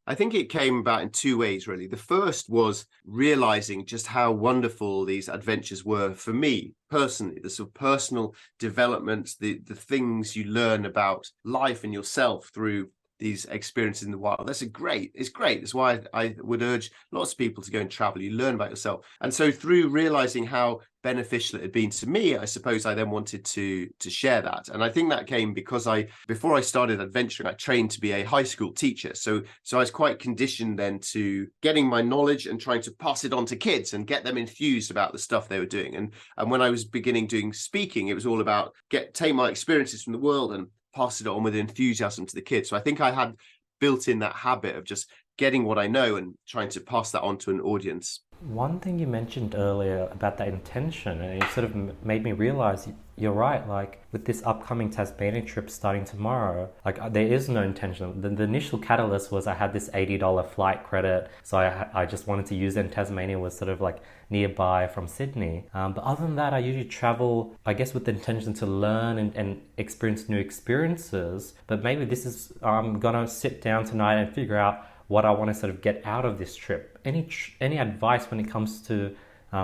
I think it came about in two ways, really. The first was realizing just how wonderful these adventures were for me personally, the sort of personal development, the things you learn about life and yourself through these experiences in the wild. It's great. It's why I would urge lots of people to go and travel. You learn about yourself. And so through realizing how beneficial it had been to me, I suppose I then wanted to share that. And I think that came because before I started adventuring, I trained to be a high school teacher. So I was quite conditioned then to getting my knowledge and trying to pass it on to kids and get them enthused about the stuff they were doing. And when I was beginning doing speaking, it was all about take my experiences from the world and pass it on with enthusiasm to the kids. So I think I had built in that habit of just getting what I know and trying to pass that on to an audience. One thing you mentioned earlier about that intention, and it sort of made me realize you're right. Like with this upcoming Tasmania trip starting tomorrow, like there is no intention. The initial catalyst was I had this $80 flight credit, so I just wanted to use it. And Tasmania was sort of like nearby from Sydney. But other than that, I usually travel, I guess, with the intention to learn and experience new experiences. But maybe this is I'm gonna sit down tonight and figure out what I want to sort of get out of this trip. Any advice when it comes to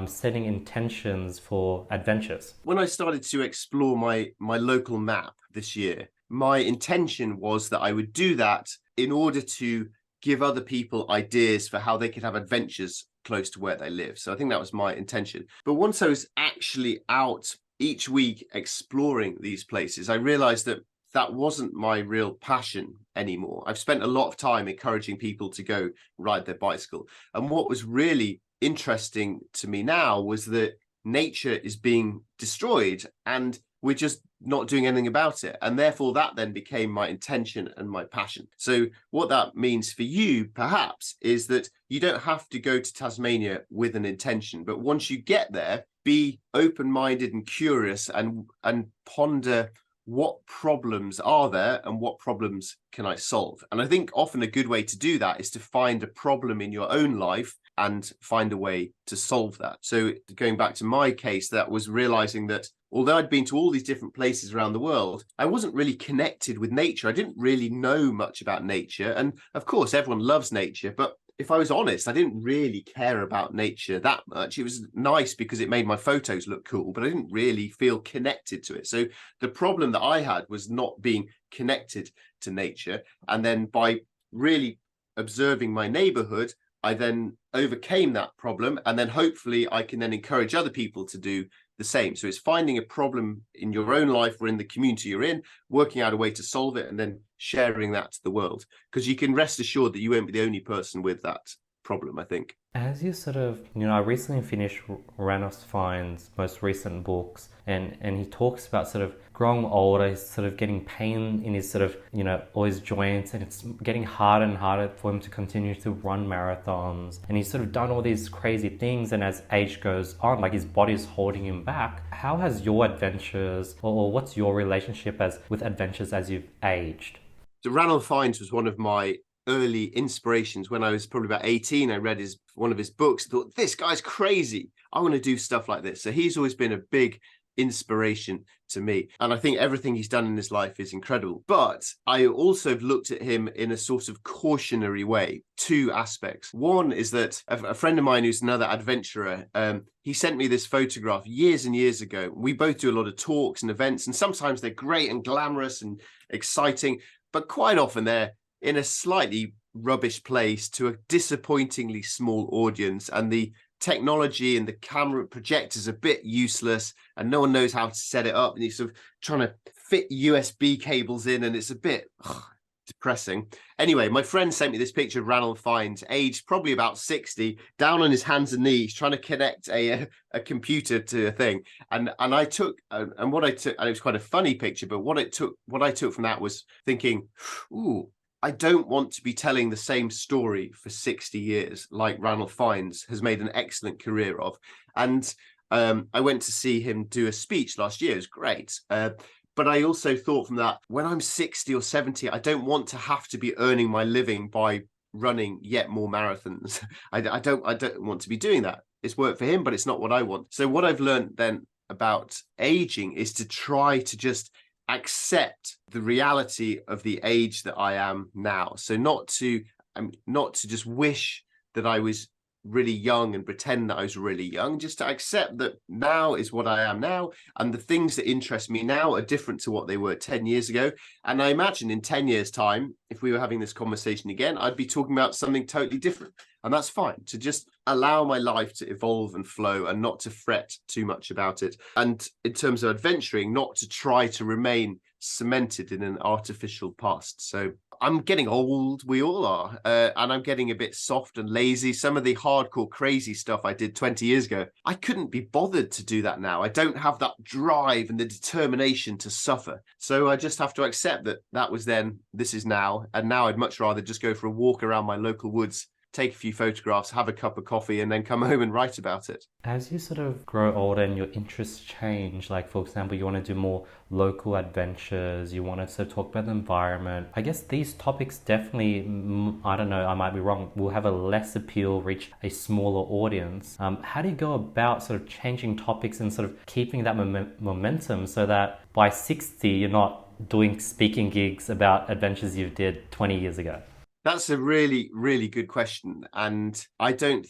setting intentions for adventures? When I started to explore my local map this year, my intention was that I would do that in order to give other people ideas for how they could have adventures close to where they live. So I think that was my intention. But once I was actually out each week exploring these places, I realized that wasn't my real passion anymore. I've spent a lot of time encouraging people to go ride their bicycle. And what was really interesting to me now was that nature is being destroyed and we're just not doing anything about it. And therefore that then became my intention and my passion. So what that means for you perhaps is that you don't have to go to Tasmania with an intention, but once you get there, be open-minded and curious and ponder what problems are there and what problems can I solve? And I think often a good way to do that is to find a problem in your own life and find a way to solve that. So going back to my case, that was realizing that although I'd been to all these different places around the world, I wasn't really connected with nature. I didn't really know much about nature. And of course, everyone loves nature, but if I was honest, I didn't really care about nature that much. It was nice because it made my photos look cool, but I didn't really feel connected to it. So the problem that I had was not being connected to nature. And then by really observing my neighborhood, I then overcame that problem. And then hopefully I can then encourage other people to do the same. So it's finding a problem in your own life or in the community you're in, working out a way to solve it, and then sharing that to the world. Because you can rest assured that you won't be the only person with that problem, I think. As you sort of, I recently finished Ranulph Fiennes' most recent books, and he talks about sort of growing older, he's sort of getting pain in his sort of, all his joints, and it's getting harder and harder for him to continue to run marathons. And he's sort of done all these crazy things, and as age goes on, like his body is holding him back. How has your adventures, or what's your relationship with adventures as you've aged? So Ranulph Fiennes was one of my early inspirations. When I was probably about 18, I read one of his books, thought, this guy's crazy. I want to do stuff like this. So he's always been a big inspiration to me. And I think everything he's done in his life is incredible. But I also have looked at him in a sort of cautionary way. Two aspects. One is that a friend of mine who's another adventurer, he sent me this photograph years and years ago. We both do a lot of talks and events, and sometimes they're great and glamorous and exciting, but quite often they're in a slightly rubbish place to a disappointingly small audience, and the technology and the camera projector's a bit useless and no one knows how to set it up, and you're sort of trying to fit USB cables in, and it's a bit depressing. Anyway, my friend sent me this picture of Ranulph Fiennes, aged probably about 60, down on his hands and knees trying to connect a computer to a thing, and I took and what I took, and it was quite a funny picture, but what I took from that was thinking, ooh, I don't want to be telling the same story for 60 years like Ranulph Fiennes has made an excellent career of. And I went to see him do a speech last year. It was great. But I also thought from that, when I'm 60 or 70, I don't want to have to be earning my living by running yet more marathons. I don't want to be doing that. It's work for him, but it's not what I want. So what I've learned then about aging is to try to just accept the reality of the age that I am now. So not to just wish that I was really young and pretend that I was really young, just to accept that now is what I am now, and the things that interest me now are different to what they were 10 years ago. And I imagine in 10 years time, if we were having this conversation again, I'd be talking about something totally different. And that's fine, to just allow my life to evolve and flow and not to fret too much about it. And in terms of adventuring, not to try to remain cemented in an artificial past. So I'm getting old, we all are, and I'm getting a bit soft and lazy. Some of the hardcore crazy stuff I did 20 years ago, I couldn't be bothered to do that now. I don't have that drive and the determination to suffer. So I just have to accept that that was then, this is now, and now I'd much rather just go for a walk around my local woods, take a few photographs, have a cup of coffee, and then come home and write about it. As you sort of grow older and your interests change, like for example, you want to do more local adventures, you want to sort of talk about the environment, I guess these topics definitely, I don't know, I might be wrong, will have a less appeal, reach a smaller audience. How do you go about sort of changing topics and sort of keeping that momentum so that by 60 you're not doing speaking gigs about adventures you did 20 years ago? That's a really, really good question. And and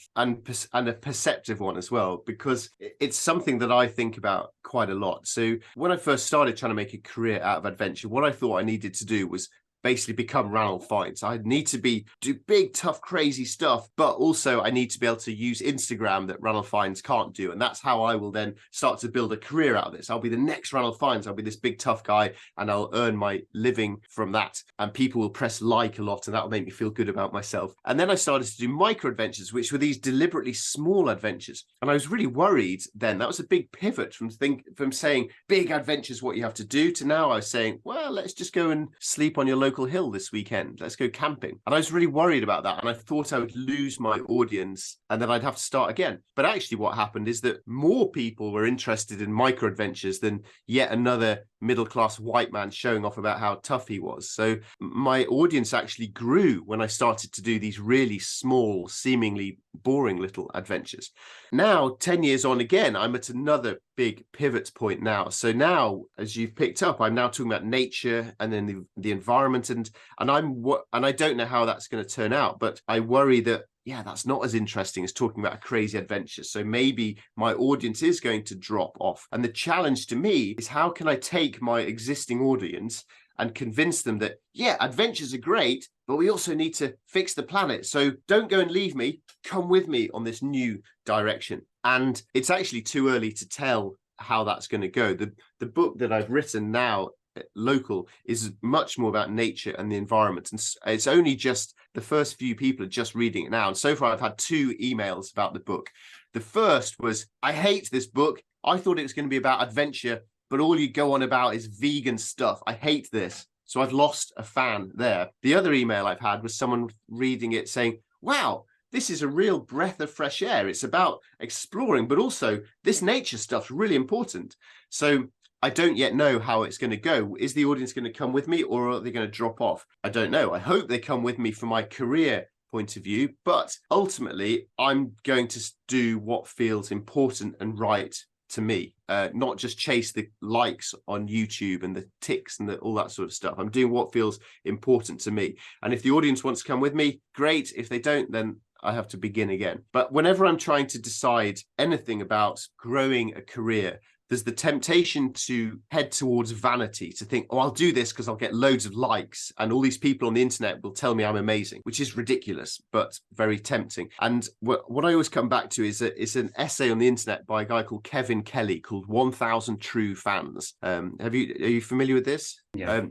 a perceptive one as well, because it's something that I think about quite a lot. So when I first started trying to make a career out of adventure, what I thought I needed to do was basically become Ranulph Fiennes. I need to do big, tough, crazy stuff, but also I need to be able to use Instagram that Ranulph Fiennes can't do. And that's how I will then start to build a career out of this. I'll be the next Ranulph Fiennes. I'll be this big, tough guy, and I'll earn my living from that. And people will press like a lot, and that will make me feel good about myself. And then I started to do MicroAdventures, which were these deliberately small adventures. And I was really worried then. That was a big pivot from saying big adventures, what you have to do, to now I was saying, well, let's just go and sleep on your local hill this weekend. Let's go camping. And I was really worried about that. And I thought I would lose my audience and then I'd have to start again. But actually what happened is that more people were interested in MicroAdventures than yet another middle-class white man showing off about how tough he was. So my audience actually grew when I started to do these really small, seemingly boring little adventures. Now, 10 years on again, I'm at another big pivot point now. So now, as you've picked up, I'm now talking about nature and then the environment, and I don't know how that's going to turn out, but I worry that that's not as interesting as talking about a crazy adventure. So maybe my audience is going to drop off. And the challenge to me is, how can I take my existing audience and convince them that, adventures are great, but we also need to fix the planet. So don't go and leave me. Come with me on this new direction. And it's actually too early to tell how that's going to go. The book that I've written now, Local, is much more about nature and the environment, and it's only just the first few people are just reading it now, and so far I've had 2 emails about the book. The first was, I hate this book, I thought it was going to be about adventure, but all you go on about is vegan stuff, I hate this. So I've lost a fan there. The other email I've had was someone reading it saying, wow, this is a real breath of fresh air, it's about exploring, but also this nature stuff's really important. So I don't yet know how it's going to go. Is the audience going to come with me, or are they going to drop off? I don't know. I hope they come with me from my career point of view, but ultimately I'm going to do what feels important and right to me, not just chase the likes on YouTube and the ticks and all that sort of stuff. I'm doing what feels important to me. And if the audience wants to come with me, great. If they don't, then I have to begin again. But whenever I'm trying to decide anything about growing a career, there's the temptation to head towards vanity, to think, oh, I'll do this because I'll get loads of likes and all these people on the internet will tell me I'm amazing, which is ridiculous, but very tempting. And what I always come back to is an essay on the internet by a guy called Kevin Kelly called 1000 True Fans. Are you familiar with this? Yeah.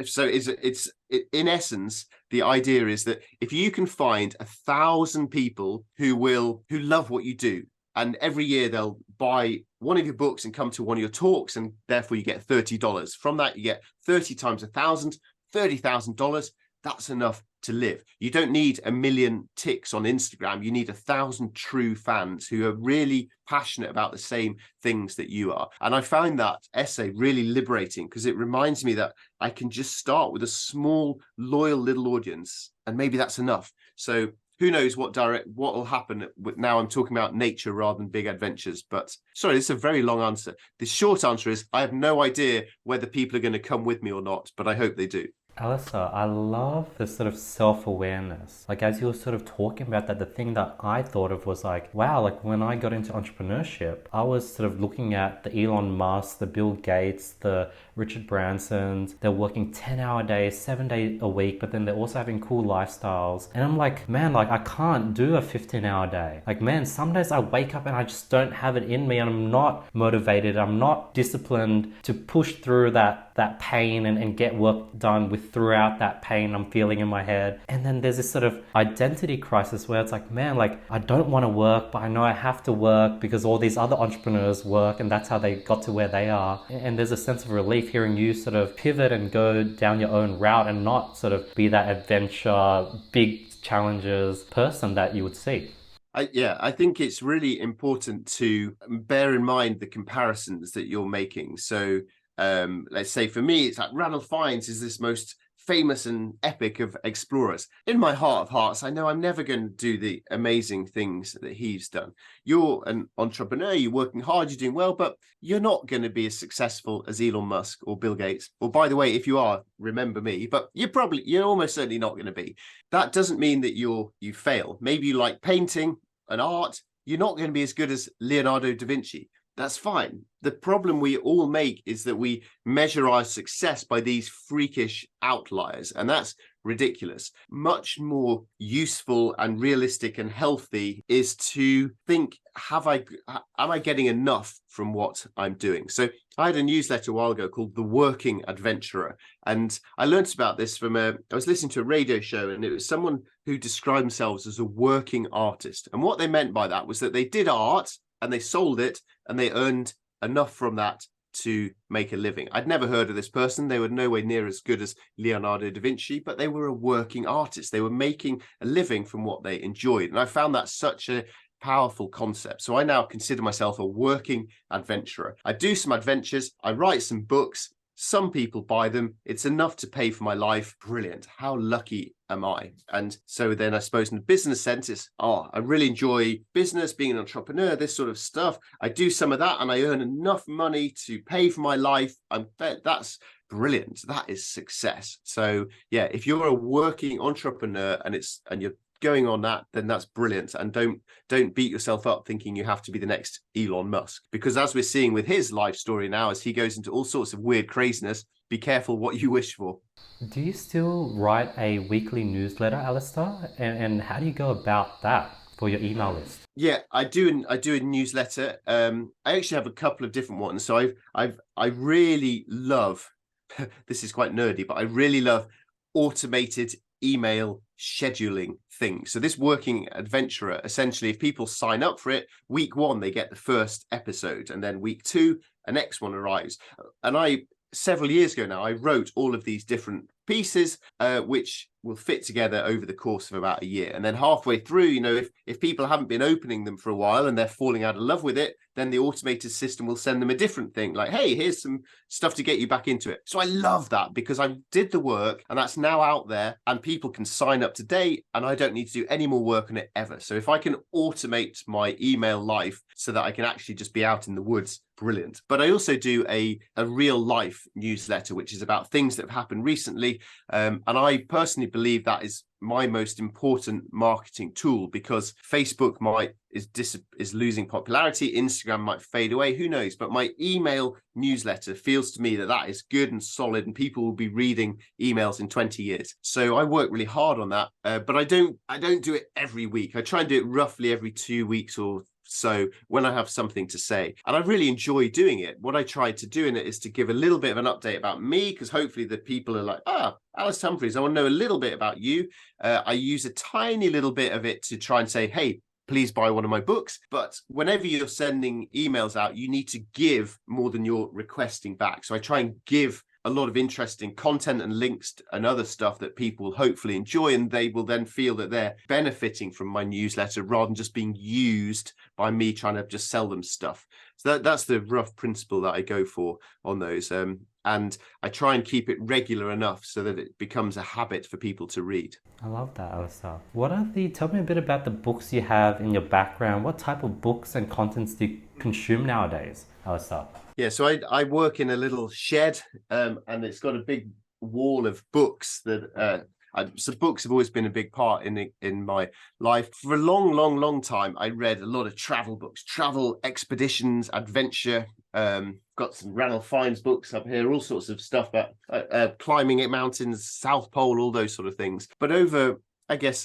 So it's in essence, the idea is that if you can find 1,000 people who love what you do, and every year they'll buy one of your books and come to one of your talks, and therefore you get $30. From that, you get 30 times 1,000, $30,000. That's enough to live. You don't need 1 million ticks on Instagram. You need 1,000 true fans who are really passionate about the same things that you are. And I found that essay really liberating because it reminds me that I can just start with a small, loyal little audience, and maybe that's enough. So who knows what will happen with, now I'm talking about nature rather than big adventures. But sorry, this is a very long answer. The short answer is I have no idea whether people are going to come with me or not, but I hope they do. Alistair, I love this sort of self-awareness. Like, as you were sort of talking about that, the thing that I thought of was like, wow, like when I got into entrepreneurship, I was sort of looking at the Elon Musk, the Bill Gates, the Richard Bransons. They're working 10-hour days, 7 days a week, but then they're also having cool lifestyles. And I'm like, man, like I can't do a 15-hour day. Like, man, some days I wake up and I just don't have it in me, and I'm not motivated. I'm not disciplined to push through that pain and get work done throughout that pain I'm feeling in my head. And then there's this sort of identity crisis where it's like, man, like I don't want to work, but I know I have to work because all these other entrepreneurs work and that's how they got to where they are. And there's a sense of relief hearing you sort of pivot and go down your own route and not sort of be that adventure, big challenges person that you would see. I think it's really important to bear in mind the comparisons that you're making. So let's say for me, it's like Ranulph Fiennes is this most famous and epic of explorers. In my heart of hearts, I know I'm never going to do the amazing things that he's done. You're an entrepreneur, you're working hard, you're doing well, but you're not going to be as successful as Elon Musk or Bill Gates. Or by the way, if you are, remember me, but you're almost certainly not going to be. That doesn't mean that you fail. Maybe you like painting and art. You're not going to be as good as Leonardo da Vinci. That's fine. The problem we all make is that we measure our success by these freakish outliers, and that's ridiculous. Much more useful and realistic and healthy is to think, am I getting enough from what I'm doing? So I had a newsletter a while ago called The Working Adventurer, and I learned about this I was listening to a radio show, and it was someone who described themselves as a working artist. And what they meant by that was that they did art and they sold it and they earned enough from that to make a living. I'd never heard of this person. They were nowhere near as good as Leonardo da Vinci, but they were a working artist. They were making a living from what they enjoyed. And I found that such a powerful concept. So I now consider myself a working adventurer. I do some adventures. I write some books. Some people buy them. It's enough to pay for my life. Brilliant. How lucky am I? And so then I suppose in the business sense, I really enjoy business, being an entrepreneur, this sort of stuff. I do some of that and I earn enough money to pay for my life. That's brilliant. That is success. So yeah, if you're a working entrepreneur and you're going on that, then that's brilliant. And don't beat yourself up thinking you have to be the next Elon Musk, because as we're seeing with his life story now, as he goes into all sorts of weird craziness, be careful what you wish for. Do you still write a weekly newsletter, Alistair? And how do you go about that for your email list? Yeah, I do a newsletter. I actually have a couple of different ones. So I really love this is quite nerdy, but I really love automated email scheduling things. So this Working Adventurer, essentially, if people sign up for it, week 1 they get the first episode, and then week 2 a next one arrives. And several years ago now, I wrote all of these different pieces, which will fit together over the course of about a year. And then halfway through, you know, if people haven't been opening them for a while and they're falling out of love with it, then the automated system will send them a different thing, like, hey, here's some stuff to get you back into it. So I love that, because I did the work and that's now out there and people can sign up to date, and I don't need to do any more work on it ever. So if I can automate my email life so that I can actually just be out in the woods, brilliant. But I also do a real life newsletter, which is about things that have happened recently. And I personally believe that is my most important marketing tool, because Facebook is losing popularity. Instagram might fade away. Who knows? But my email newsletter feels to me that is good and solid, and people will be reading emails in 20 years. So I work really hard on that. But I don't do it every week. I try and do it roughly every 2 weeks or so when I have something to say. And I really enjoy doing it. What I try to do in it is to give a little bit of an update about me, because hopefully the people are like, Alastair Humphreys, I want to know a little bit about you. I use a tiny little bit of it to try and say, hey, please buy one of my books. But whenever you're sending emails out, you need to give more than you're requesting back. So I try and give a lot of interesting content and links and other stuff that people will hopefully enjoy, and they will then feel that they're benefiting from my newsletter rather than just being used by me trying to just sell them stuff. So that's the rough principle that I go for on those. And I try and keep it regular enough so that it becomes a habit for people to read. I love that, Alastair. Tell me a bit about the books you have in your background. What type of books and contents do you consume nowadays, Alastair? Yeah, so I work in a little shed, and it's got a big wall of books that so books have always been a big part in my life. For a long time, I read a lot of travel books, travel expeditions, adventure. Got some Ranulph Fiennes books up here, all sorts of stuff about climbing mountains, South Pole, all those sort of things. But over, I guess,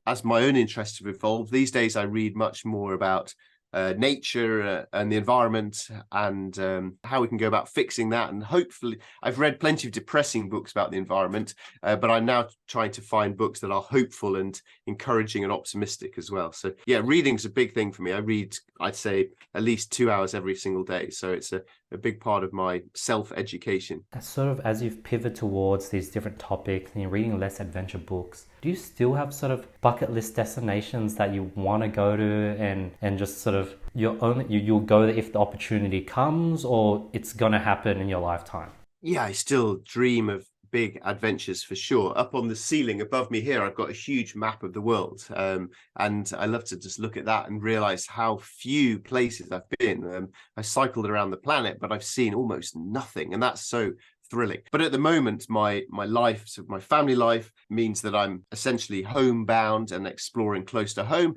as my own interests have evolved, these days I read much more about nature and the environment, and how we can go about fixing that. And hopefully, I've read plenty of depressing books about the environment, but I'm now trying to find books that are hopeful and encouraging and optimistic as well. So yeah, reading's a big thing for me. I read, I'd say, at least 2 hours every single day. So it's a big part of my self-education. Sort of as you've pivoted towards these different topics and you're reading less adventure books, do you still have sort of bucket list destinations that you want to go to, and just sort of you'll go there if the opportunity comes, or it's going to happen in your lifetime? Yeah, I still dream of big adventures for sure. Up on the ceiling above me here, I've got a huge map of the world, and I love to just look at that and realize how few places I've been. I cycled around the planet, but I've seen almost nothing, and that's so thrilling. But at the moment, my life, so my family life, means that I'm essentially homebound and exploring close to home.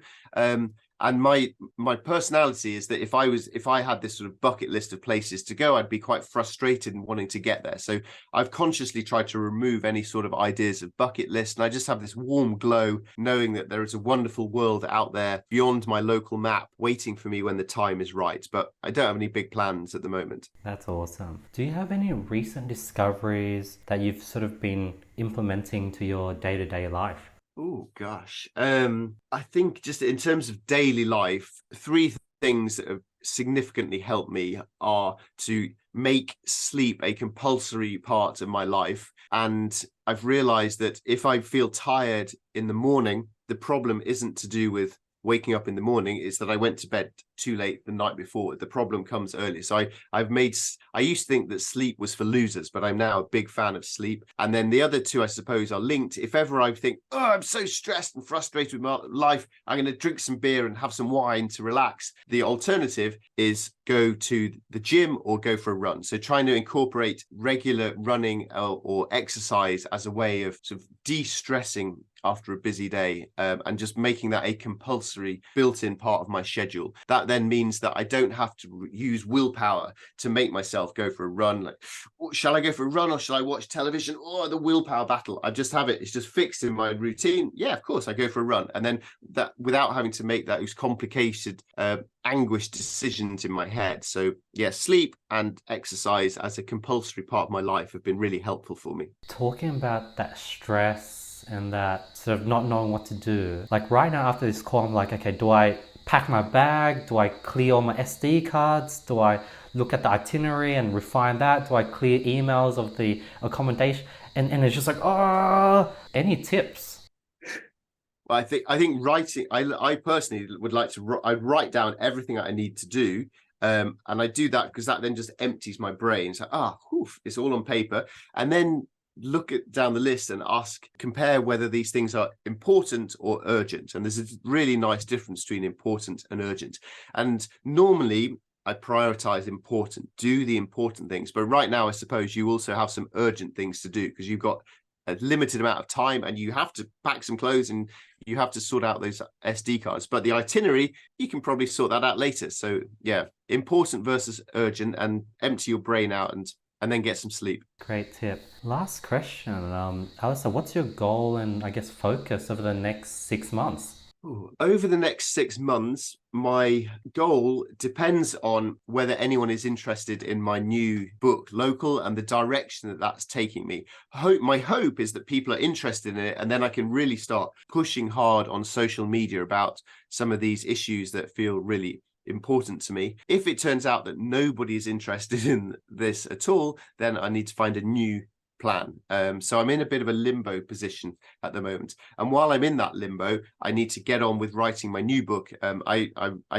And my personality is that if I had this sort of bucket list of places to go, I'd be quite frustrated and wanting to get there. So I've consciously tried to remove any sort of ideas of bucket list, and I just have this warm glow knowing that there is a wonderful world out there beyond my local map waiting for me when the time is right. But I don't have any big plans at the moment. That's awesome. Do you have any recent discoveries that you've sort of been implementing to your day-to-day life? Oh gosh. I think just in terms of daily life, 3 things that have significantly helped me are to make sleep a compulsory part of my life. And I've realized that if I feel tired in the morning, the problem isn't to do with waking up in the morning, is that I went to bed too late the night before. The problem comes early. So I used to think that sleep was for losers, but I'm now a big fan of sleep. And then the other 2, I suppose, are linked. If ever I think, I'm so stressed and frustrated with my life, I'm going to drink some beer and have some wine to relax. The alternative is go to the gym or go for a run. So trying to incorporate regular running or exercise as a way of sort of de-stressing after a busy day, and just making that a compulsory built-in part of my schedule. That then means that I don't have to use willpower to make myself go for a run. Like, shall I go for a run or shall I watch television? Or the willpower battle. I just have it. It's just fixed in my routine. Yeah, of course, I go for a run. And then that, without having to make those complicated, anguished decisions in my head. So yeah, sleep and exercise as a compulsory part of my life have been really helpful for me. Talking about that stress and that sort of not knowing what to do. Like right now after this call, I'm like, okay, do I pack my bag? Do I clear all my SD cards? Do I look at the itinerary and refine that? Do I clear emails of the accommodation? And it's just like, oh, any tips? Well, I think writing. I personally would like to. I write down everything that I need to do, and I do that because that then just empties my brain. So it's all on paper, and then look at down the list and compare whether these things are important or urgent. And there's a really nice difference between important and urgent. And normally I prioritize important, do the important things. But right now, I suppose you also have some urgent things to do because you've got a limited amount of time and you have to pack some clothes and you have to sort out those SD cards. But the itinerary, you can probably sort that out later. So yeah, important versus urgent, and empty your brain out and then get some sleep. Great tip. Last question, Alistair, what's your goal and I guess focus over the next 6 months? Over the next 6 months, my goal depends on whether anyone is interested in my new book, Locale, and the direction that that's taking me. My hope is that people are interested in it, and then I can really start pushing hard on social media about some of these issues that feel really important to me. If it turns out that nobody is interested in this at all, then I need to find a new plan. So I'm in a bit of a limbo position at the moment. And while I'm in that limbo, I need to get on with writing my new book. I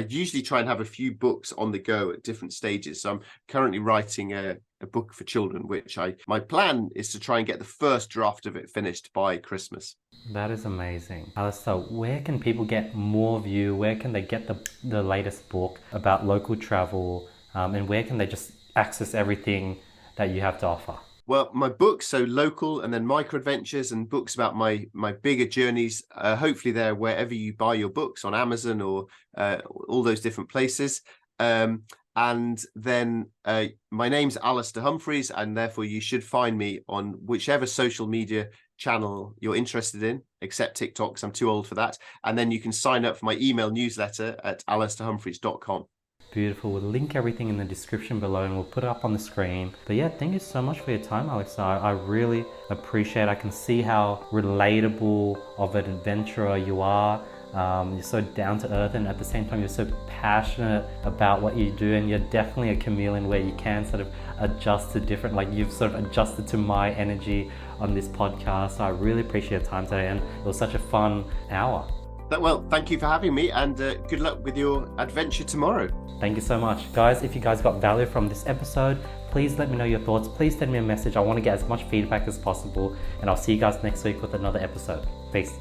usually try and have a few books on the go at different stages. So I'm currently writing a book for children, which my plan is to try and get the first draft of it finished by Christmas. That is amazing. Alistair, where can people get more of you? Where can they get the latest book about local travel? And where can they just access everything that you have to offer? Well, my books, so Locale and then MicroAdventures and books about my bigger journeys, hopefully they're wherever you buy your books, on Amazon or all those different places. And then my name's Alastair Humphreys, and therefore you should find me on whichever social media channel you're interested in, except TikTok, because I'm too old for that. And then you can sign up for my email newsletter at alastairhumphreys.com. Beautiful. We'll link everything in the description below and we'll put it up on the screen. But yeah, thank you so much for your time, Alastair. I really appreciate it. I can see how relatable of an adventurer you are. You're so down to earth, and at the same time you're so passionate about what you do, and you're definitely a chameleon where you can sort of adjust to different, like you've sort of adjusted to my energy on this podcast. So I really appreciate your time today, and it was such a fun hour. Well, thank you for having me, and good luck with your adventure tomorrow. Thank you so much. Guys, if you guys got value from this episode, please let me know your thoughts. Please send me a message. I want to get as much feedback as possible, and I'll see you guys next week with another episode. Peace.